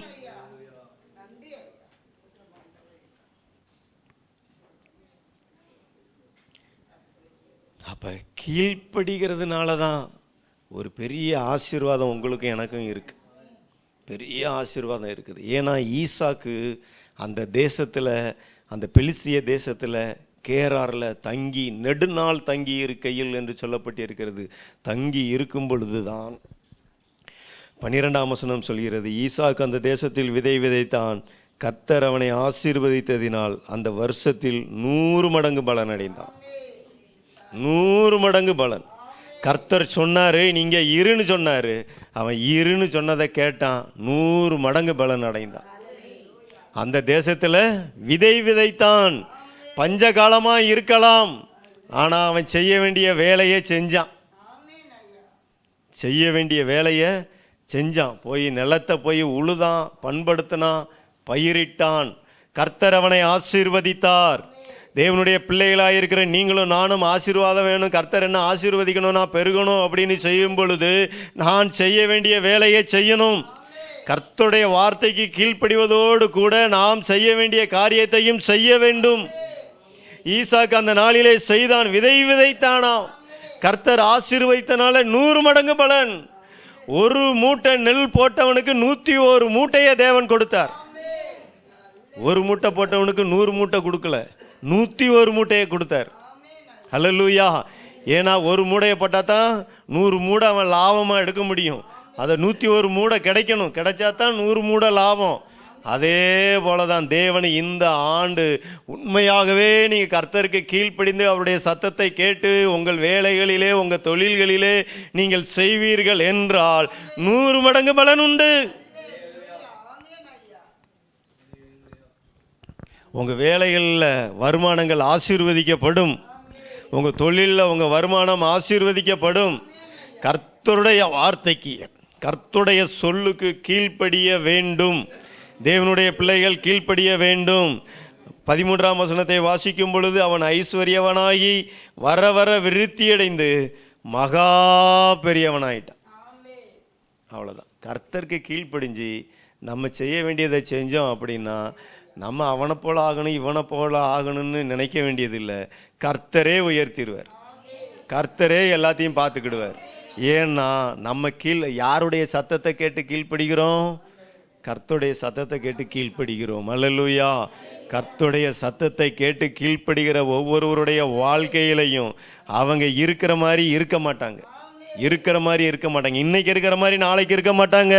அப்ப கீழ்ப்படுகிறதுனால தான் ஒரு பெரிய ஆசீர்வாதம் உங்களுக்கு எனக்கும் இருக்கு. பெரிய ஆசீர்வாதம் இருக்குது. ஏன்னா ஈசாக்கு அந்த தேசத்துல, அந்த பெலிஸ்திய தேசத்துல கேரார்ல தங்கி நெடுநாள் தங்கி இருக்கையில் என்று சொல்லப்பட்டு இருக்கிறது. தங்கி இருக்கும் பொழுதுதான் 12ஆம் வசனம் சொல்கிறது, ஈசாக்கு அந்த தேசத்தில் விதை விதைத்தான், கர்த்தர் அவனை ஆசீர்வதித்ததினால் அந்த வருஷத்தில் 100 மடங்கு பலன் அடைந்தான். 100 மடங்கு பலன். கர்த்தர் சொன்னாரு, நீங்க இருன்னு சொன்னாரு, அவன் இருன்னு சொன்னதை கேட்டான், 100 மடங்கு பலன் அடைந்தான். அந்த தேசத்துல விதை விதைத்தான். பஞ்சகாலமா இருக்கலாம், ஆனா அவன் செய்ய வேண்டிய வேலையை செஞ்சான். செய்ய வேண்டிய வேலையை செஞ்சான். போய் நிலத்தை போய் உழுதான், பண்படுத்தினான், பயிரிட்டான். கர்த்தர் அவனை ஆசீர்வதித்தார். தேவனுடைய பிள்ளைகளாக இருக்கிற நீங்களும் நானும் ஆசீர்வாதம் வேணும், கர்த்தர் என்ன ஆசீர்வதிக்கணும், நான் பெருகணும் அப்படின்னு செய்யும் பொழுது நான் செய்ய வேண்டிய வேலையை செய்யணும். கர்த்தருடைய வார்த்தைக்கு கீழ்ப்படிவதோடு கூட நாம் செய்ய வேண்டிய காரியத்தையும் செய்ய வேண்டும். ஈசாக்கு அந்த நாளிலே செய்தான், விதை விதைத்தானாம். கர்த்தர் ஆசீர்வதித்தனால 100 மடங்கு பலன். ஒரு மூட்டை நெல் போட்டவனுக்கு 101 மூட்டையை தேவன் கொடுத்தார். ஒரு மூட்டை போட்டவனுக்கு 100 மூட்டை கொடுக்கல, 101 மூட்டையை கொடுத்தார். அல்லேலூயா. ஏன்னா ஒரு மூடையை போட்டா தான் 100 மூடை அவன் லாபமா எடுக்க முடியும். அதை 101 மூடை கிடைக்கணும், கிடைச்சா தான் 100 மூடை லாபம். அதே போலதான் தேவன் இந்த ஆண்டு உண்மையாகவே நீங்க கர்த்தருக்கு கீழ்ப்படிந்து அவருடைய சத்தத்தை கேட்டு உங்கள் வேலைகளிலே உங்கள் தொழில்களிலே நீங்கள் செய்வீர்கள் என்றால் 100 மடங்கு பலன் உண்டு. உங்க வேலைகளில் வருமானங்கள் ஆசீர்வதிக்கப்படும், உங்க தொழிலில் உங்க வருமானம் ஆசீர்வதிக்கப்படும். கர்த்தருடைய வார்த்தைக்கு, கர்த்தருடைய சொல்லுக்கு கீழ்ப்படிய வேண்டும். தேவனுடைய பிள்ளைகள் கீழ்ப்படிய வேண்டும். 13ஆம் வசனத்தை வாசிக்கும் பொழுது அவன் ஐஸ்வர்யவனாகி வர வர விருத்தியடைந்து மகா பெரியவனாயிட்டான். அவ்வளவுதான். கர்த்தருக்கு கீழ்ப்படிஞ்சு நம்ம செய்ய வேண்டியதை செஞ்சோம் அப்படின்னா நம்ம அவனை போல ஆகணும் இவனை போல ஆகணும்னு நினைக்க வேண்டியதில்லை. கர்த்தரே உயர்த்திடுவார், கர்த்தரே எல்லாத்தையும் பார்த்துக்கிடுவார். ஏன்னா நம்ம யாருடைய சத்தத்தை கேட்டு கீழ்ப்படுகிறோம்? கர்த்தருடைய சத்தத்தை கேட்டு கீழ்ப்படுகிறோம். அல்லேலூயா. கர்த்தருடைய சத்தத்தை கேட்டு கீழ்ப்படுகிற ஒவ்வொருவருடைய வாழ்க்கையிலையும் அவங்க இருக்கிற மாதிரி இருக்க மாட்டாங்க, இருக்கிற மாதிரி இருக்க மாட்டாங்க. இன்னைக்கு இருக்கிற மாதிரி நாளைக்கு இருக்க மாட்டாங்க.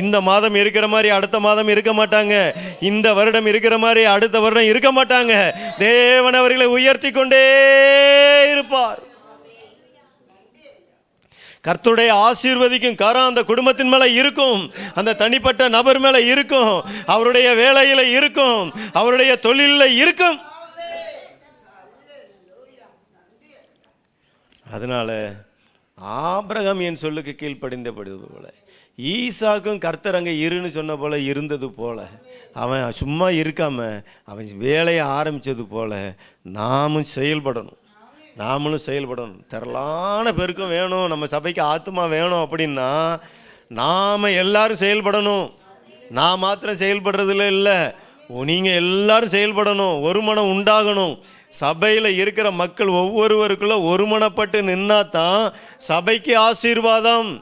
இந்த மாதம் இருக்கிற மாதிரி அடுத்த மாதம் இருக்க மாட்டாங்க. இந்த வருடம் இருக்கிற மாதிரி அடுத்த வருடம் இருக்க மாட்டாங்க. தேவன் அவர்களை உயர்த்தி கொண்டே இருப்பார். கர்த்தருடைய ஆசீர்வதிக்கும் கரம் அந்த குடும்பத்தின் மேல இருக்கும், அந்த தனிப்பட்ட நபர் மேல இருக்கும், அவருடைய வேலையில இருக்கும், அவருடைய தொழில இருக்கும். அதனால ஆபிரகாம் என் சொல்லுக்கு கீழ்ப்படிந்தபடுவது போல, ஈசாக்கும் கர்த்தர் அங்கே இருன்னு சொன்ன போல இருந்தது போல, அவன் சும்மா இருக்காம அவன் வேலையை ஆரம்பிச்சது போல நாமும் செயல்படணும். நாமளும் செயல்படணும். திரளான பேருக்கும் வேணும், நம்ம சபைக்கு ஆத்துமா வேணும் அப்படின்னா நாம எல்லாரும் செயல்படணும். நான் மாத்திரம் செயல்படுறதுல இல்லை, நீங்க எல்லாரும் செயல்படணும். ஒரு மனம் உண்டாகணும். சபையில் இருக்கிற மக்கள் ஒவ்வொருவருக்குள்ள ஒருமனப்பட்டு நின்னா தான் சபைக்கு ஆசீர்வாதம்.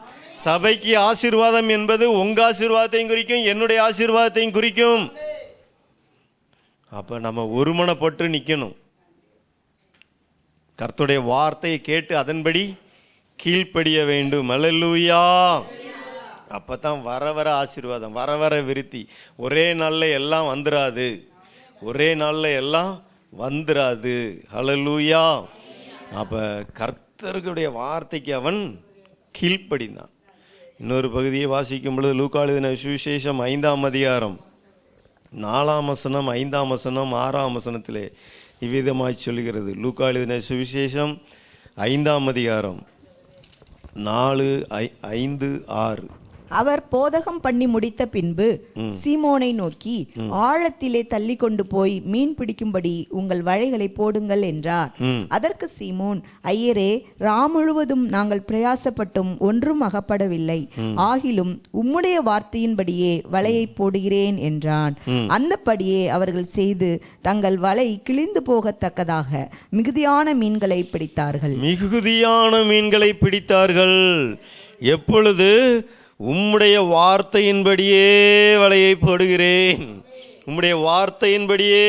சபைக்கு ஆசீர்வாதம் என்பது உங்க ஆசீர்வாதத்தையும் குறிக்கும், என்னுடைய ஆசீர்வாதத்தையும் குறிக்கும். அப்ப நம்ம ஒருமனப்பட்டு நிக்கணும். கர்த்தருடைய வார்த்தையை கேட்டு அதன்படி கீழ்ப்படிய வேண்டும். அல்லேலூயா. அப்பதான் வர வர ஆசீர்வாதம், வர வர விருத்தி. ஒரே நாள்ல எல்லாம் வந்துராது, ஒரே நாள்ல எல்லாம் வந்துராது. அல்லேலூயா. அப்ப கர்த்தருடைய வார்த்தைக்கு அவன் கீழ்ப்படினான். இன்னொரு பகுதியை வாசிக்கும் பொழுது லூக்கா எழுதின சுவிசேஷம் 5ஆம் அதிகாரம் 4ஆம் வசனம் 5ஆம் வசனம் 6ஆம் வசனத்திலே இவ்விதமாய் சொல்கிறது. லூக்கா எழுதின சுவிசேஷம் 5ஆம் அதிகாரம் 4, 5, 6. அவர் போதகம் பண்ணி முடித்த பின்பு சீமோனை நோக்கி, ஆழத்திலே தள்ளி கொண்டு போய் மீன் பிடிக்கும்படி உங்கள் வலைகளை போடுங்கள் என்றார். அதற்கு சீமோன், ஐயரே, முழுவதும் நாங்கள் பிரயாசப்பட்டும் ஒன்றும் அகப்படவில்லை, ஆகிலும் உம்முடைய வார்த்தையின்படியே வலையை போடுகிறேன் என்றான். அந்தபடியே அவர்கள் செய்து தங்கள் வலை கிழிந்து போகத்தக்கதாக மிகுதியான மீன்களை பிடித்தார்கள். மிகுதியான மீன்களை பிடித்தார்கள். எப்பொழுது? உம்முடைய வார்த்தையின்படியே வலையை போடுகிறேன், உம்முடைய வார்த்தையின்படியே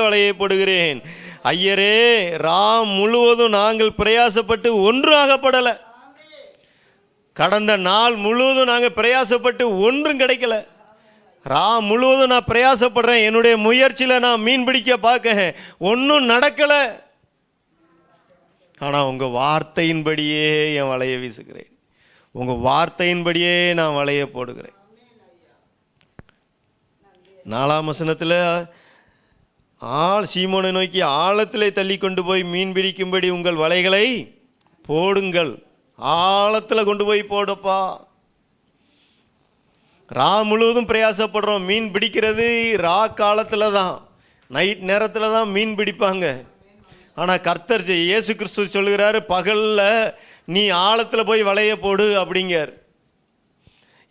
வலையை போடுகிறேன். ஐயரே, முழுவதும் நாங்கள் பிரயாசப்பட்டு ஒன்றும் ஆகப்படலை. கடந்த நாள் முழுவதும் நாங்கள் பிரயாசப்பட்டு ஒன்றும் கிடைக்கல. முழுவதும் நான் பிரயாசப்படுறேன், என்னுடைய முயற்சியில நான் மீன் பிடிக்க பார்க்க ஒன்றும் நடக்கல. ஆனா உங்க வார்த்தையின்படியே என் வலையை வீசுகிறேன், உங்க வார்த்தையின்படியே நான் வலையை போடுகிறேன். 4ஆம் வசனத்துல சீமோனை நோக்கி ஆழத்திலே தள்ளி கொண்டு போய் மீன் பிடிக்கும்படி உங்கள் வலைகளை போடுங்கள். ஆழத்தில் கொண்டு போய் போடப்பா. முழுவதும் பிரயாசப்படுறோம். மீன் பிடிக்கிறது காலத்தில் தான், நைட் நேரத்தில் தான் மீன் பிடிப்பாங்க. ஆனால் கர்த்தர் இயேசு கிறிஸ்து சொல்லுகிறாரு, பகல்ல நீ ஆழத்தில் போய் வலைய போடு அப்படிங்கிறார்.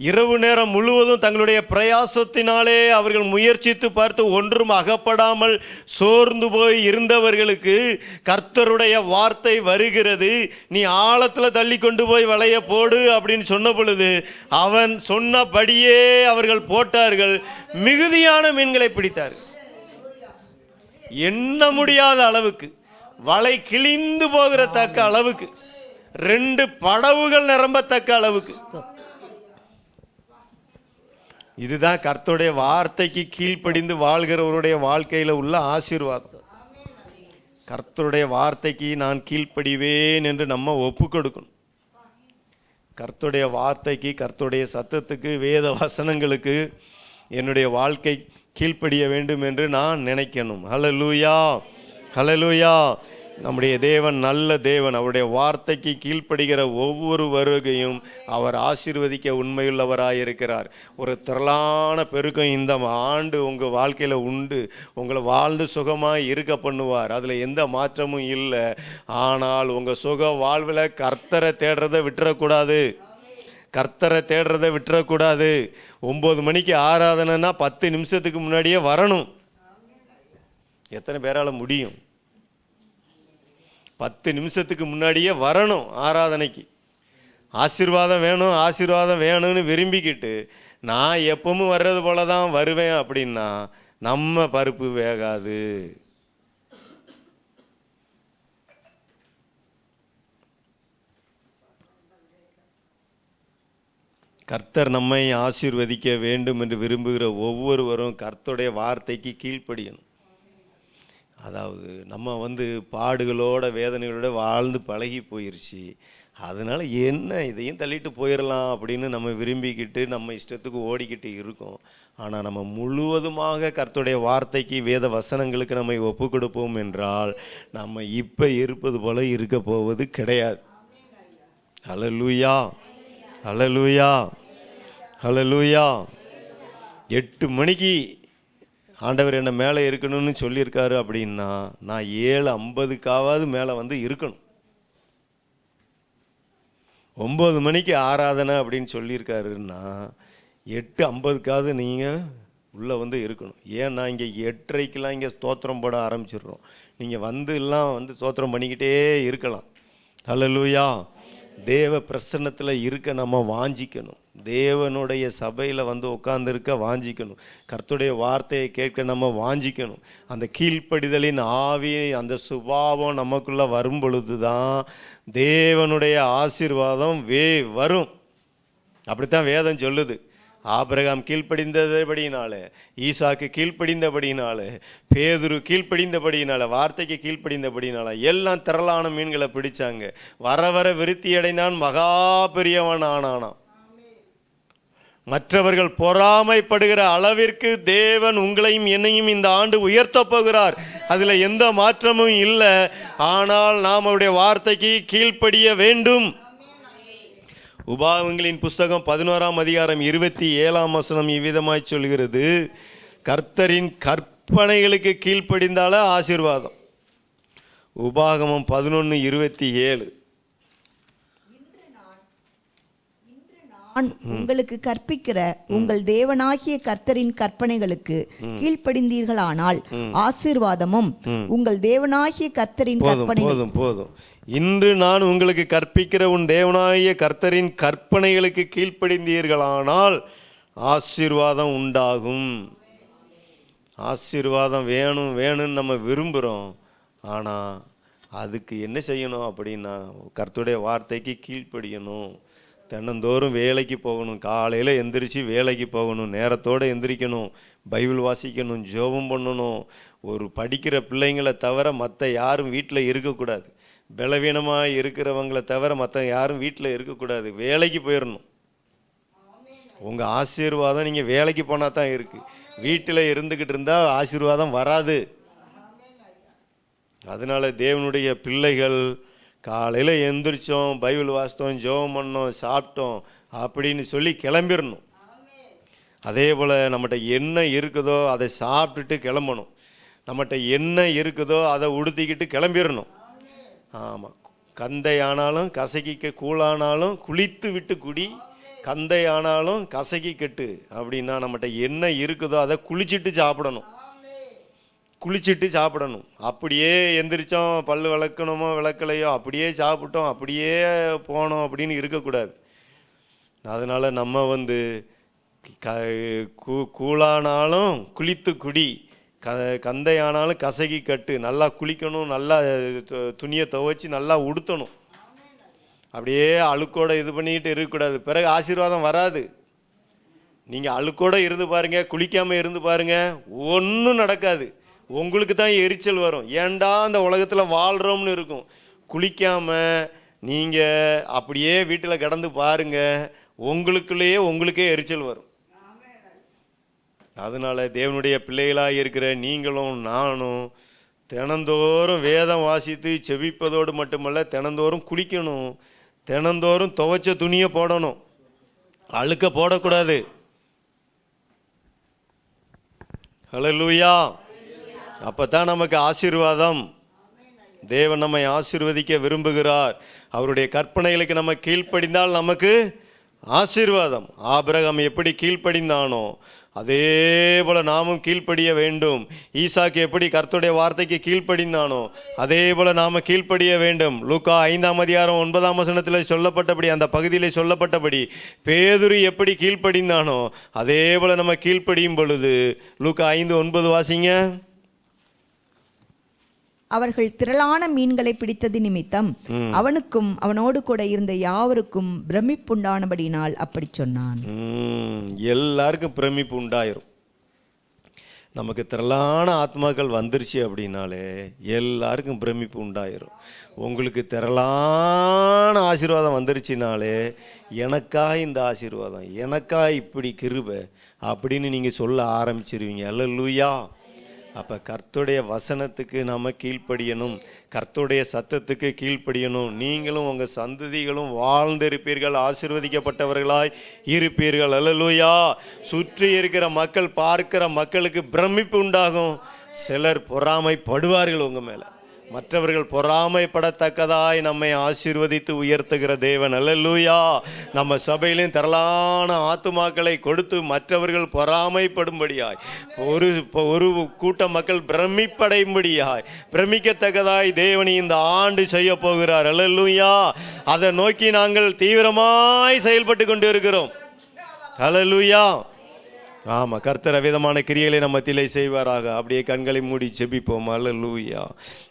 இரவு நேரம் முழுவதும் தங்களுடைய பிரயாசத்தினாலே அவர்கள் முயற்சித்து பார்த்து ஒன்றும் அகப்படாமல் சோர்ந்து போய் இருந்தவர்களுக்கு கர்த்தருடைய வார்த்தை வருகிறது, நீ ஆழத்துல தள்ளி கொண்டு போய் வலைய போடு அப்படின்னு சொன்ன பொழுது அவன் சொன்னபடியே அவர்கள் போட்டார்கள். மிகுதியான மீன்களை பிடித்தார்கள். எண்ண முடியாத அளவுக்கு, வலை கிழிந்து போகிற தக்க அளவுக்கு, 2 படவுகள் நிரம்பத்தக்க அளவுக்கு. இதுதான் கர்த்தருடைய வார்த்தைக்கு கீழ்ப்படிந்து வாழ்கிறவருடைய வாழ்க்கையில உள்ள ஆசீர்வாதம். கர்த்தருடைய வார்த்தைக்கு நான் கீழ்ப்படிவேன் என்று நம்ம ஒப்பு கொடுக்கணும். கர்த்தருடைய வார்த்தைக்கு, கர்த்தருடைய சத்தத்துக்கு, வேத வசனங்களுக்கு என்னுடைய வாழ்க்கை கீழ்ப்படிய வேண்டும் என்று நான் நினைக்கணும். ஹல்லேலூயா, ஹல்லேலூயா. நம்முடைய தேவன் நல்ல தேவன். அவருடைய வார்த்தைக்கு கீழ்ப்படுகிற ஒவ்வொரு வருகையும் அவர் ஆசீர்வதிக்க உண்மையுள்ளவராயிருக்கிறார். ஒரு திரளான பெருக்கம் இந்த ஆண்டு உங்கள் வாழ்க்கையில் உண்டு. உங்களை வாழ்ந்து சுகமாக இருக்க பண்ணுவார். அதில் எந்த மாற்றமும் இல்லை. ஆனால் உங்கள் சுக வாழ்வில் கர்த்தரை தேடுறதை விட்டுறக்கூடாது. கர்த்தரை தேடுறதை விட்டுறக்கூடாது. 9 மணிக்கு ஆராதனைன்னா 10 நிமிஷத்துக்கு முன்னாடியே வரணும். எத்தனை பேரால் முடியும்? 10 நிமிஷத்துக்கு முன்னாடியே வரணும் ஆராதனைக்கு. ஆசீர்வாதம் வேணும், ஆசீர்வாதம் வேணும்னு விரும்பிக்கிட்டு நான் எப்பவும் வர்றது போல தான் வருவேன் அப்படின்னா நம்ம பருப்பு வேகாது. கர்த்தர் நம்மை ஆசீர்வதிக்க வேண்டும் என்று விரும்புகிற ஒவ்வொருவரும் கர்த்தருடைய வார்த்தைக்கு கீழ்ப்படியணும். அதாவது நம்ம பாடுகளோட வேதனைகளோட வாழ்ந்து பழகி போயிருச்சு. அதனால என்ன இதையும் தள்ளிட்டு போயிடலாம் அப்படின்னு நம்ம விரும்பிக்கிட்டு நம்ம இஷ்டத்துக்கு ஓடிக்கிட்டு இருக்கோம். ஆனால் நம்ம முழுவதுமாக கர்த்தருடைய வார்த்தைக்கு, வேத வசனங்களுக்கு நம்ம ஒப்பு கொடுப்போம் என்றால் நம்ம இப்போ இருப்பது போல இருக்க போவது கிடையாது. ஹல்லேலூயா, ஹல்லேலூயா, ஹல்லேலூயா. 8 மணிக்கு ஆண்டவர் என்ன மேலே இருக்கணும்னு சொல்லியிருக்காரு அப்படின்னா நான் 7:50க்காவது மேலே இருக்கணும். 9 மணிக்கு ஆராதனை அப்படின்னு சொல்லியிருக்காருன்னா 8:50க்காவது நீங்கள் உள்ளே இருக்கணும். ஏன்னா இங்கே 8:30க்கெலாம் இங்கே ஸ்தோத்திரம் போட ஆரம்பிச்சிடுறோம். நீங்கள் எல்லாம் ஸ்தோத்திரம் பண்ணிக்கிட்டே இருக்கலாம். ஹல்லேலூயா. தேவ பிரசன்னத்தில் இருக்க நம்ம வாஞ்சிக்கணும். தேவனுடைய சபையில் உட்கார்ந்துருக்க வாஞ்சிக்கணும். கர்த்தருடைய வார்த்தையை கேட்க நம்ம வாஞ்சிக்கணும். அந்த கீழ்ப்படிதலின் ஆவி, அந்த சுபாவம் நமக்குள்ளே வரும் பொழுது தான் தேவனுடைய ஆசீர்வாதம் வரும். அப்படித்தான் வேதம் சொல்லுது. ஆபிரகாம் கீழ்ப்படிந்தபடியினாலே, ஈசாக்கு கீழ்ப்படிந்தபடியினாலே, பேதுரு கீழ்ப்படிந்தபடியினால, வார்த்தைக்கு கீழ்ப்படிந்தபடியினால எல்லாம் திரளான மீன்களை பிடிச்சாங்க. வர வர விருத்தி அடைந்தான், மகா பெரியவன் ஆனானாம். மற்றவர்கள் பொறாமைப்படுகிற அளவிற்கு தேவன் உங்களையும் என்னையும் இந்த ஆண்டு உயர்த்த போகிறார். அதுல எந்த மாற்றமும் இல்லை. ஆனால் நாம் அவருடைய வார்த்தைக்கு கீழ்ப்படிய வேண்டும். உபாகமங்களின் புஸ்தகம் 11ஆம் அதிகாரம் 27ஆம் வசனம் இவ்விதமாய் சொல்கிறது, கர்த்தரின் கற்பனைகளுக்கு கீழ்ப்படிந்தால ஆசீர்வாதம். உபாகமம் 11:27. நான் உங்களுக்கு கற்பிக்கிற உங்கள் தேவனாகிய கர்த்தரின் கற்பனைகளுக்கு கீழ்ப்படிந்தீர்களானால் ஆசீர்வாதமும் உங்கள் தேவனாகிய கர்த்தரின் கற்பனைகள் போதும். இன்று நான் உங்களுக்கு கற்பிக்கிற உன் தேவனாகிய கர்த்தரின் கற்பனைகளுக்கு கீழ்ப்படிந்தீர்களானால் ஆசீர்வாதம் உண்டாகும். ஆசீர்வாதம் வேணும்னு நம்ம விரும்புகிறோம். ஆனால் அதுக்கு என்ன செய்யணும் அப்படின்னா கர்த்தருடைய வார்த்தைக்கு கீழ்ப்படியணும். தினந்தோறும் வேலைக்கு போகணும். காலையில் எந்திரிச்சு வேலைக்கு போகணும். நேரத்தோடு எந்திரிக்கணும். பைபிள் வாசிக்கணும். ஜெபம் பண்ணணும். ஒரு படிக்கிற பிள்ளைங்களை தவிர மற்ற யாரும் வீட்டில் இருக்கக்கூடாது. பலவீனமாக இருக்கிறவங்களை தவிர மற்ற யாரும் வீட்டில் இருக்கக்கூடாது. வேலைக்கு போயிடணும். உங்கள் ஆசீர்வாதம் நீங்கள் வேலைக்கு போனால் தான் இருக்குது. வீட்டில் இருந்துக்கிட்டு இருந்தால் ஆசீர்வாதம் வராது. அதனால தேவனுடைய பிள்ளைகள் காலையில் எந்திரிச்சோம், பைபிள் வாசித்தோம், ஜெபம் பண்ணோம், சாப்பிட்டோம் அப்படின்னு சொல்லி கிளம்பிடணும். அதே போல் நம்மகிட்ட என்ன இருக்குதோ அதை சாப்பிட்டுட்டு கிளம்பணும். நம்மகிட்ட என்ன இருக்குதோ அதை உடுத்திக்கிட்டு கிளம்பிடணும். ஆமாம், கந்தை ஆனாலும் கசக்கிக்க கூழானாலும் குளித்து விட்டு குடி, கந்தை ஆனாலும் கசக்கி கட்டு அப்படின்னா நம்மகிட்ட என்ன இருக்குதோ அதை குளிச்சுட்டு சாப்பிடணும். குளிச்சுட்டு சாப்பிடணும். அப்படியே எந்திரிச்சோம், பல்லு விளக்கணுமோ விளக்கலையோ அப்படியே சாப்பிட்டோம், அப்படியே போனோம் அப்படின்னு இருக்கக்கூடாது. அதனால் நம்ம கூழானாலும் குளித்து குடி, கந்தையானாலும் கசகி கட்டு, நல்லா குளிக்கணும், நல்லா துணியை துவைச்சி நல்லா உடுத்தணும். அப்படியே அழுக்கோட இது பண்ணிக்கிட்டு இருக்கக்கூடாது, பிறகு ஆசீர்வாதம் வராது. நீங்கள் அழுக்கோட இருந்து பாருங்க, குளிக்காமல் இருந்து பாருங்க, ஒன்றும் நடக்காது. உங்களுக்கு தான் எரிச்சல் வரும், ஏண்டா அந்த உலகத்தில் வாழ்கிறோம்னு இருக்கும். குளிக்காமல் நீங்கள் அப்படியே வீட்டில் கிடந்து பாருங்க, உங்களுக்கே எரிச்சல் வரும். அதனால தேவனுடைய பிள்ளைகளாக இருக்கிற நீங்களும் நானும் தினந்தோறும் வேதம் வாசித்து செபிப்பதோடு மட்டுமல்ல, தினந்தோறும் குளிக்கணும், தினந்தோறும் துவைச்ச துணியை போடணும், அழுக்க போடக்கூடாது. ஹல்லேலூயா. அப்பதான் நமக்கு ஆசீர்வாதம். தேவன் நம்மை ஆசீர்வதிக்க விரும்புகிறார். அவருடைய கற்பனைகளுக்கு நம்ம கீழ்ப்படிந்தால் நமக்கு ஆசீர்வாதம். ஆபிரகாம் எப்படி கீழ்ப்படிந்தானோ அதே போல நாமும் கீழ்ப்படிய வேண்டும். ஈசாக்கு எப்படி கர்த்தருடைய வார்த்தைக்கு கீழ்ப்படிந்தானோ அதே போல நாம கீழ்ப்படிய வேண்டும். லூக்கா 5:9 சொல்லப்பட்டபடி, அந்த பகுதியிலே சொல்லப்பட்டபடி பேதுரு எப்படி கீழ்ப்படிந்தானோ அதே போல நம்ம கீழ்ப்படியும் பொழுது, லூக்கா 5:9 வாசிங்க. அவர்கள் திரளான மீன்களை பிடித்தது நிமித்தம் அவனுக்கும் அவனோடு கூட இருந்த யாவருக்கும் பிரமிப்புண்டானபடினால் அப்படி சொன்னான். எல்லாருக்கும் பிரமிப்பு உண்டாயிரும். நமக்கு திரளான ஆத்மாக்கள் வந்துருச்சு அப்படின்னாலே எல்லாருக்கும் பிரமிப்பு உண்டாயிரும். உங்களுக்கு திரளான ஆசீர்வாதம் வந்துருச்சுனாலே, எனக்கா இந்த ஆசீர்வாதம், எனக்கா இப்படி கிருபை அப்படின்னு நீங்க சொல்ல ஆரம்பிச்சிருவீங்க. அல்லேலூயா. அப்போ கர்த்தருடைய வசனத்துக்கு நம்ம கீழ்ப்படியணும், கர்த்தருடைய சத்தத்துக்கு கீழ்ப்படியணும். நீங்களும் உங்கள் சந்ததிகளும் வாழ்ந்திருப்பீர்கள், ஆசீர்வதிக்கப்பட்டவர்களாய் இருப்பீர்கள். அல்லேலூயா. சுற்றி இருக்கிற மக்கள், பார்க்கிற மக்களுக்கு பிரமிப்பு உண்டாகும். சிலர் பொறாமைப்படுவார்கள் உங்கள் மேலே. மற்றவர்கள் பொறாமைப்படத்தக்கதாய் நம்மை ஆசீர்வதித்து உயர்த்துகிற தேவன். அல்லேலூயா. நம்ம சபையிலும் திரளான ஆத்துமாக்களை கொடுத்து மற்றவர்கள் பொறாமைப்படும்படியாய், ஒரு கூட்ட மக்கள் பிரமிப்படையும்படியாய், பிரமிக்கத்தக்கதாய் தேவன் இந்த ஆண்டு செய்ய போகிறார். அல்லேலூயா. அதை நோக்கி நாங்கள் தீவிரமாய் செயல்பட்டு கொண்டு இருக்கிறோம். அல்லேலூயா. ஆமா, கர்த்தர் விதமான கிரியைகளை நம்ம மத்தியிலே செய்வாராக. அப்படியே கண்களை மூடி ஜெபிப்போம். ஹல்லேலூயா,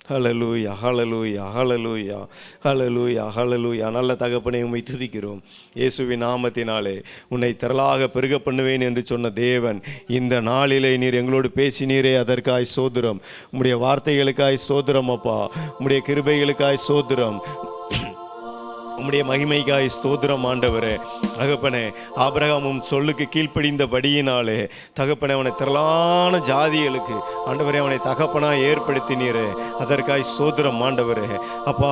ஹல்லேலூயா, ஹல்லேலூயா, ஹல்லேலூயா, ஹல்லேலூயா, ஹல்லேலூயா. நல்ல தகப்பனை உம்மை துதிக்கிறோம். இயேசுவின் நாமத்தினாலே உன்னை திரளாக பெருக பண்ணுவேன் என்று சொன்ன தேவன், இந்த நாளிலே நீர் எங்களோடு பேசினீரே, அதற்காய் சோத்திரம். உம்முடைய வார்த்தைகளுக்காய் சோத்திரம் அப்பா. உம்முடைய கிருபைகளுக்காய் சோத்திரம். உம்முடைய மகிமைக்காய் ஸ்தோத்திரம் ஆண்டவரே. தகப்பனே, ஆபிரகாமும் சொல்லுக்கு கீழ்ப்படிந்தபடியினாலே தகப்பனே அவனை திரளான ஜாதிகளுக்கு ஆண்டவரே அவனை தகப்பனா ஏற்படுத்தினீரே, அதற்காய் ஸ்தோத்திரம் ஆண்டவரே. அப்பா,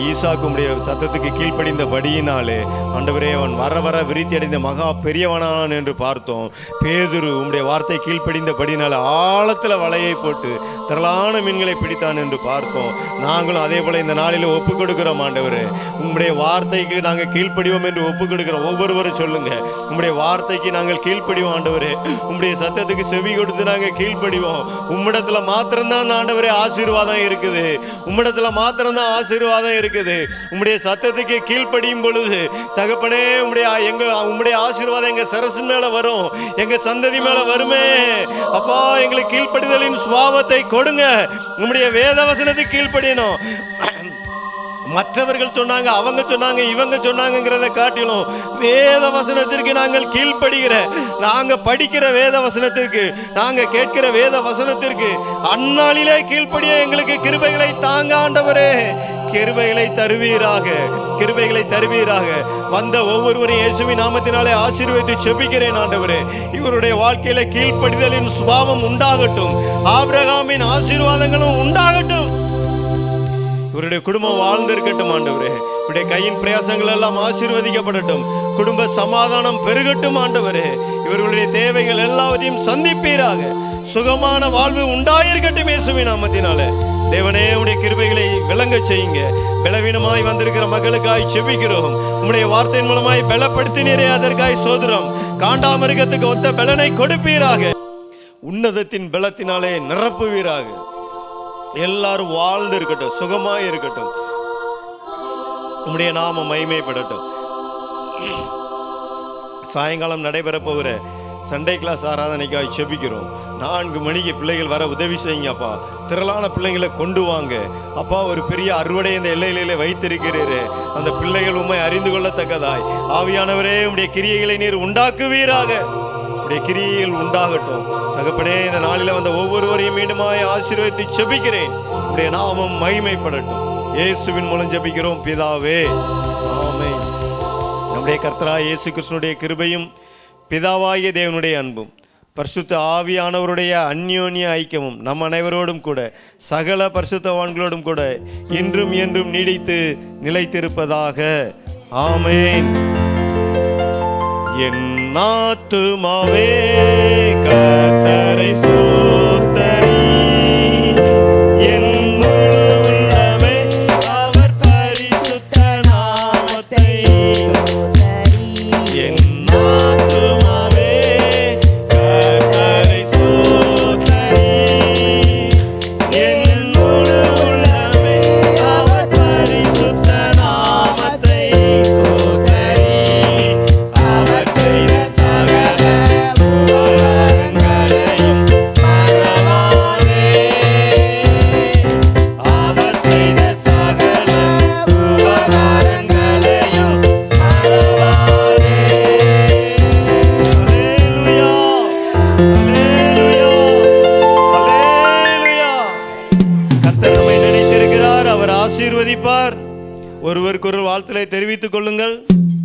ஈசாக்கு உம்முடைய சத்தத்துக்கு கீழ்ப்படிந்தபடியினாலே ஆண்டவரே அவன் வர வர விருத்தி அடைந்த மகா பெரியவனானான் என்று பார்த்தோம். பேதுரு உம்முடைய வார்த்தை கீழ்ப்படிந்தபடினாலே ஆழத்தில் வலையை போட்டு திரளான மீன்களை பிடித்தான் என்று பார்த்தோம். நாங்களும் அதே போல இந்த நாளில் ஒப்புக் கொடுக்கிறோம் ஆண்டவரே. உம்முடைய வார்த்தைக்கு நாங்கள் கீழ்ப்படிவோம் என்று ஒப்புக் கொடுக்கிறோம். ஒவ்வொருவரும் சொல்லுங்க, உம்முடைய வார்த்தைக்கு நாங்கள் கீழ்ப்படிவோம் ஆண்டவரே. உம்முடைய சத்தத்துக்கு செவி கொடுத்து நாங்கள் கீழ்ப்படிவோம். உம்மிடத்துல மாத்திரம்தான் ஆண்டவரே ஆசீர்வாதம் இருக்குது. உம்மிடத்துல மாத்திரம்தான் ஆசீர்வாதம் இருக்குது. உம்முடைய சத்தத்துக்கு கீழ்ப்படியும் பொழுது தகப்பனே உம்முடைய ஆசீர்வாதம் எங்க சரசு மேல வரும், எங்க சந்ததி மேல வருமே. அப்பா, எங்களுக்கு கீழ்ப்படிதலின் சுபாவத்தை கொடுங்க. உம்முடைய வேத வசனத்துக்கு கீழ்ப்படியணும். மற்றவர்கள் சொன்னாங்க, அவங்க சொன்னாங்க, இவங்க சொன்னாங்கிறத காட்டிலும் வேத வசனத்திற்கு நாங்கள் கீழ்ப்படுகிற, நாங்க படிக்கிற வேத வசனத்திற்கு, நாங்க கேட்கிற வேத வசனத்திற்கு அந்நாளிலே கீழ்ப்படிய எங்களுக்கு கிருபைகளை தாங்க ஆண்டவரே. கிருபைகளை தருவீராக, கிருபைகளை தருவீராக. வந்த ஒவ்வொருவரையும் இயேசுவின் நாமத்தினாலே ஆசீர்வதித்து செபிக்கிறேன் ஆண்டவரே. இவருடைய வாழ்க்கையில கீழ்ப்படிதலின் சுபாவம் உண்டாகட்டும். ஆபிரகாமின் ஆசீர்வாதங்களும் உண்டாகட்டும். இவருடைய குடும்பம் வாழ்ந்திருக்கட்டும் ஆண்டவரே. இவருடைய கையின் பிரயாசங்கள் எல்லாம் ஆசீர்வதிக்கப்படட்டும். குடும்ப சமாதானம் பெருகட்டும் ஆண்டவரே. இவர்களுடைய தேவைகள் எல்லாவற்றையும் சந்திப்பீராக. சுகமான வாழ்வு உண்டாயிருக்கட்டும் இயேசுவின் நாமத்தினாலே. தேவனே, உடைய கிருபைகளை விளங்க செய்யுங்க. பலவீனமாய் வந்திருக்கிற மக்களுக்காய் செபிக்கிறோம். உம்முடைய வார்த்தையின் மூலமாய் பலப்படுத்தினீரே, அதற்காய் சோதரம். காண்டாமிருகத்துக்கு ஒத்த பலனை கொடுப்பீராக. உன்னதத்தின் பலத்தினாலே நிரப்புவீராக. எல்லாரும் வாழ்ந்து இருக்கட்டும், சுகமாய் இருக்கட்டும். உம்முடைய நாமம் மகிமைப்படட்டும். சாயங்காலம் நடைபெற போகிற சண்டே கிளாஸ் ஆராதனைக்காக செபிக்கிறோம். 4 மணிக்கு பிள்ளைகள் வர உதவி செய்யுங்க அப்பா. திரளான பிள்ளைங்களை கொண்டு வாங்க அப்பா. ஒரு பெரிய அறுவடை இந்த எல்லையிலே வைத்திருக்கிறீரே, அந்த பிள்ளைகள் உம்மை அறிந்து கொள்ளத்தக்கதாய் ஆவியானவரே உம்முடைய கிரியைகளை நீர் உண்டாக்குவீராக. உடைய கிரியைகள் உண்டாகட்டும் தகப்பனே. இந்த நாளில் வந்த ஒவ்வொருவரையும் மீண்டுமாய் ஆசீர்வதித்து செபிக்கிறேன். உடைய நாமம் மகிமைப்படட்டும். இயேசுவின் மூலம் ஜெபிக்கிறோம் பிதாவே, ஆமென். நம்முடைய கர்த்தராகிய இயேசு கிறிஸ்துவினுடைய கிருபையும் பிதாவாகிய தேவனுடைய அன்பும் பரிசுத்த ஆவியானவருடைய அந்யோன்ய ஐக்கியமும் நம் அனைவரோடும் கூட சகல பரிசுத்தவான்களோடும் கூட இன்றும் என்றும் நீடித்து நிலைத்திருப்பதாக. ஆமென். என் ஆத்துமாவே கர்த்தரை ஸ்தோத்திரி, என் முழு உள்ளமே அவர் பரிசுத்த நாமத்தை ஸ்தோத்திரி. என் ஆத்துமாவே கர்த்தரை ஸ்தோத்திரி, என் முழு உள்ளமே அவர் பரிசுத்த நாமத்தை ஸ்தோத்திரி. அவர் செய்த சகல உபகாரங்களையும் மறவாதே. அவர் செய்த சகல உபகாரங்களையும் மறவாதே. அல்லேலூயா, அல்லேலூயா, அல்லேலூயா. கர்த்தர் நம்மை நினைத்திருக்கிறார். அவர் ஆசீர்வதிப்பார். ஒருவருக்கொரு வாழ்த்துக்களை தெரிவித்துக் கொள்ளுங்கள்.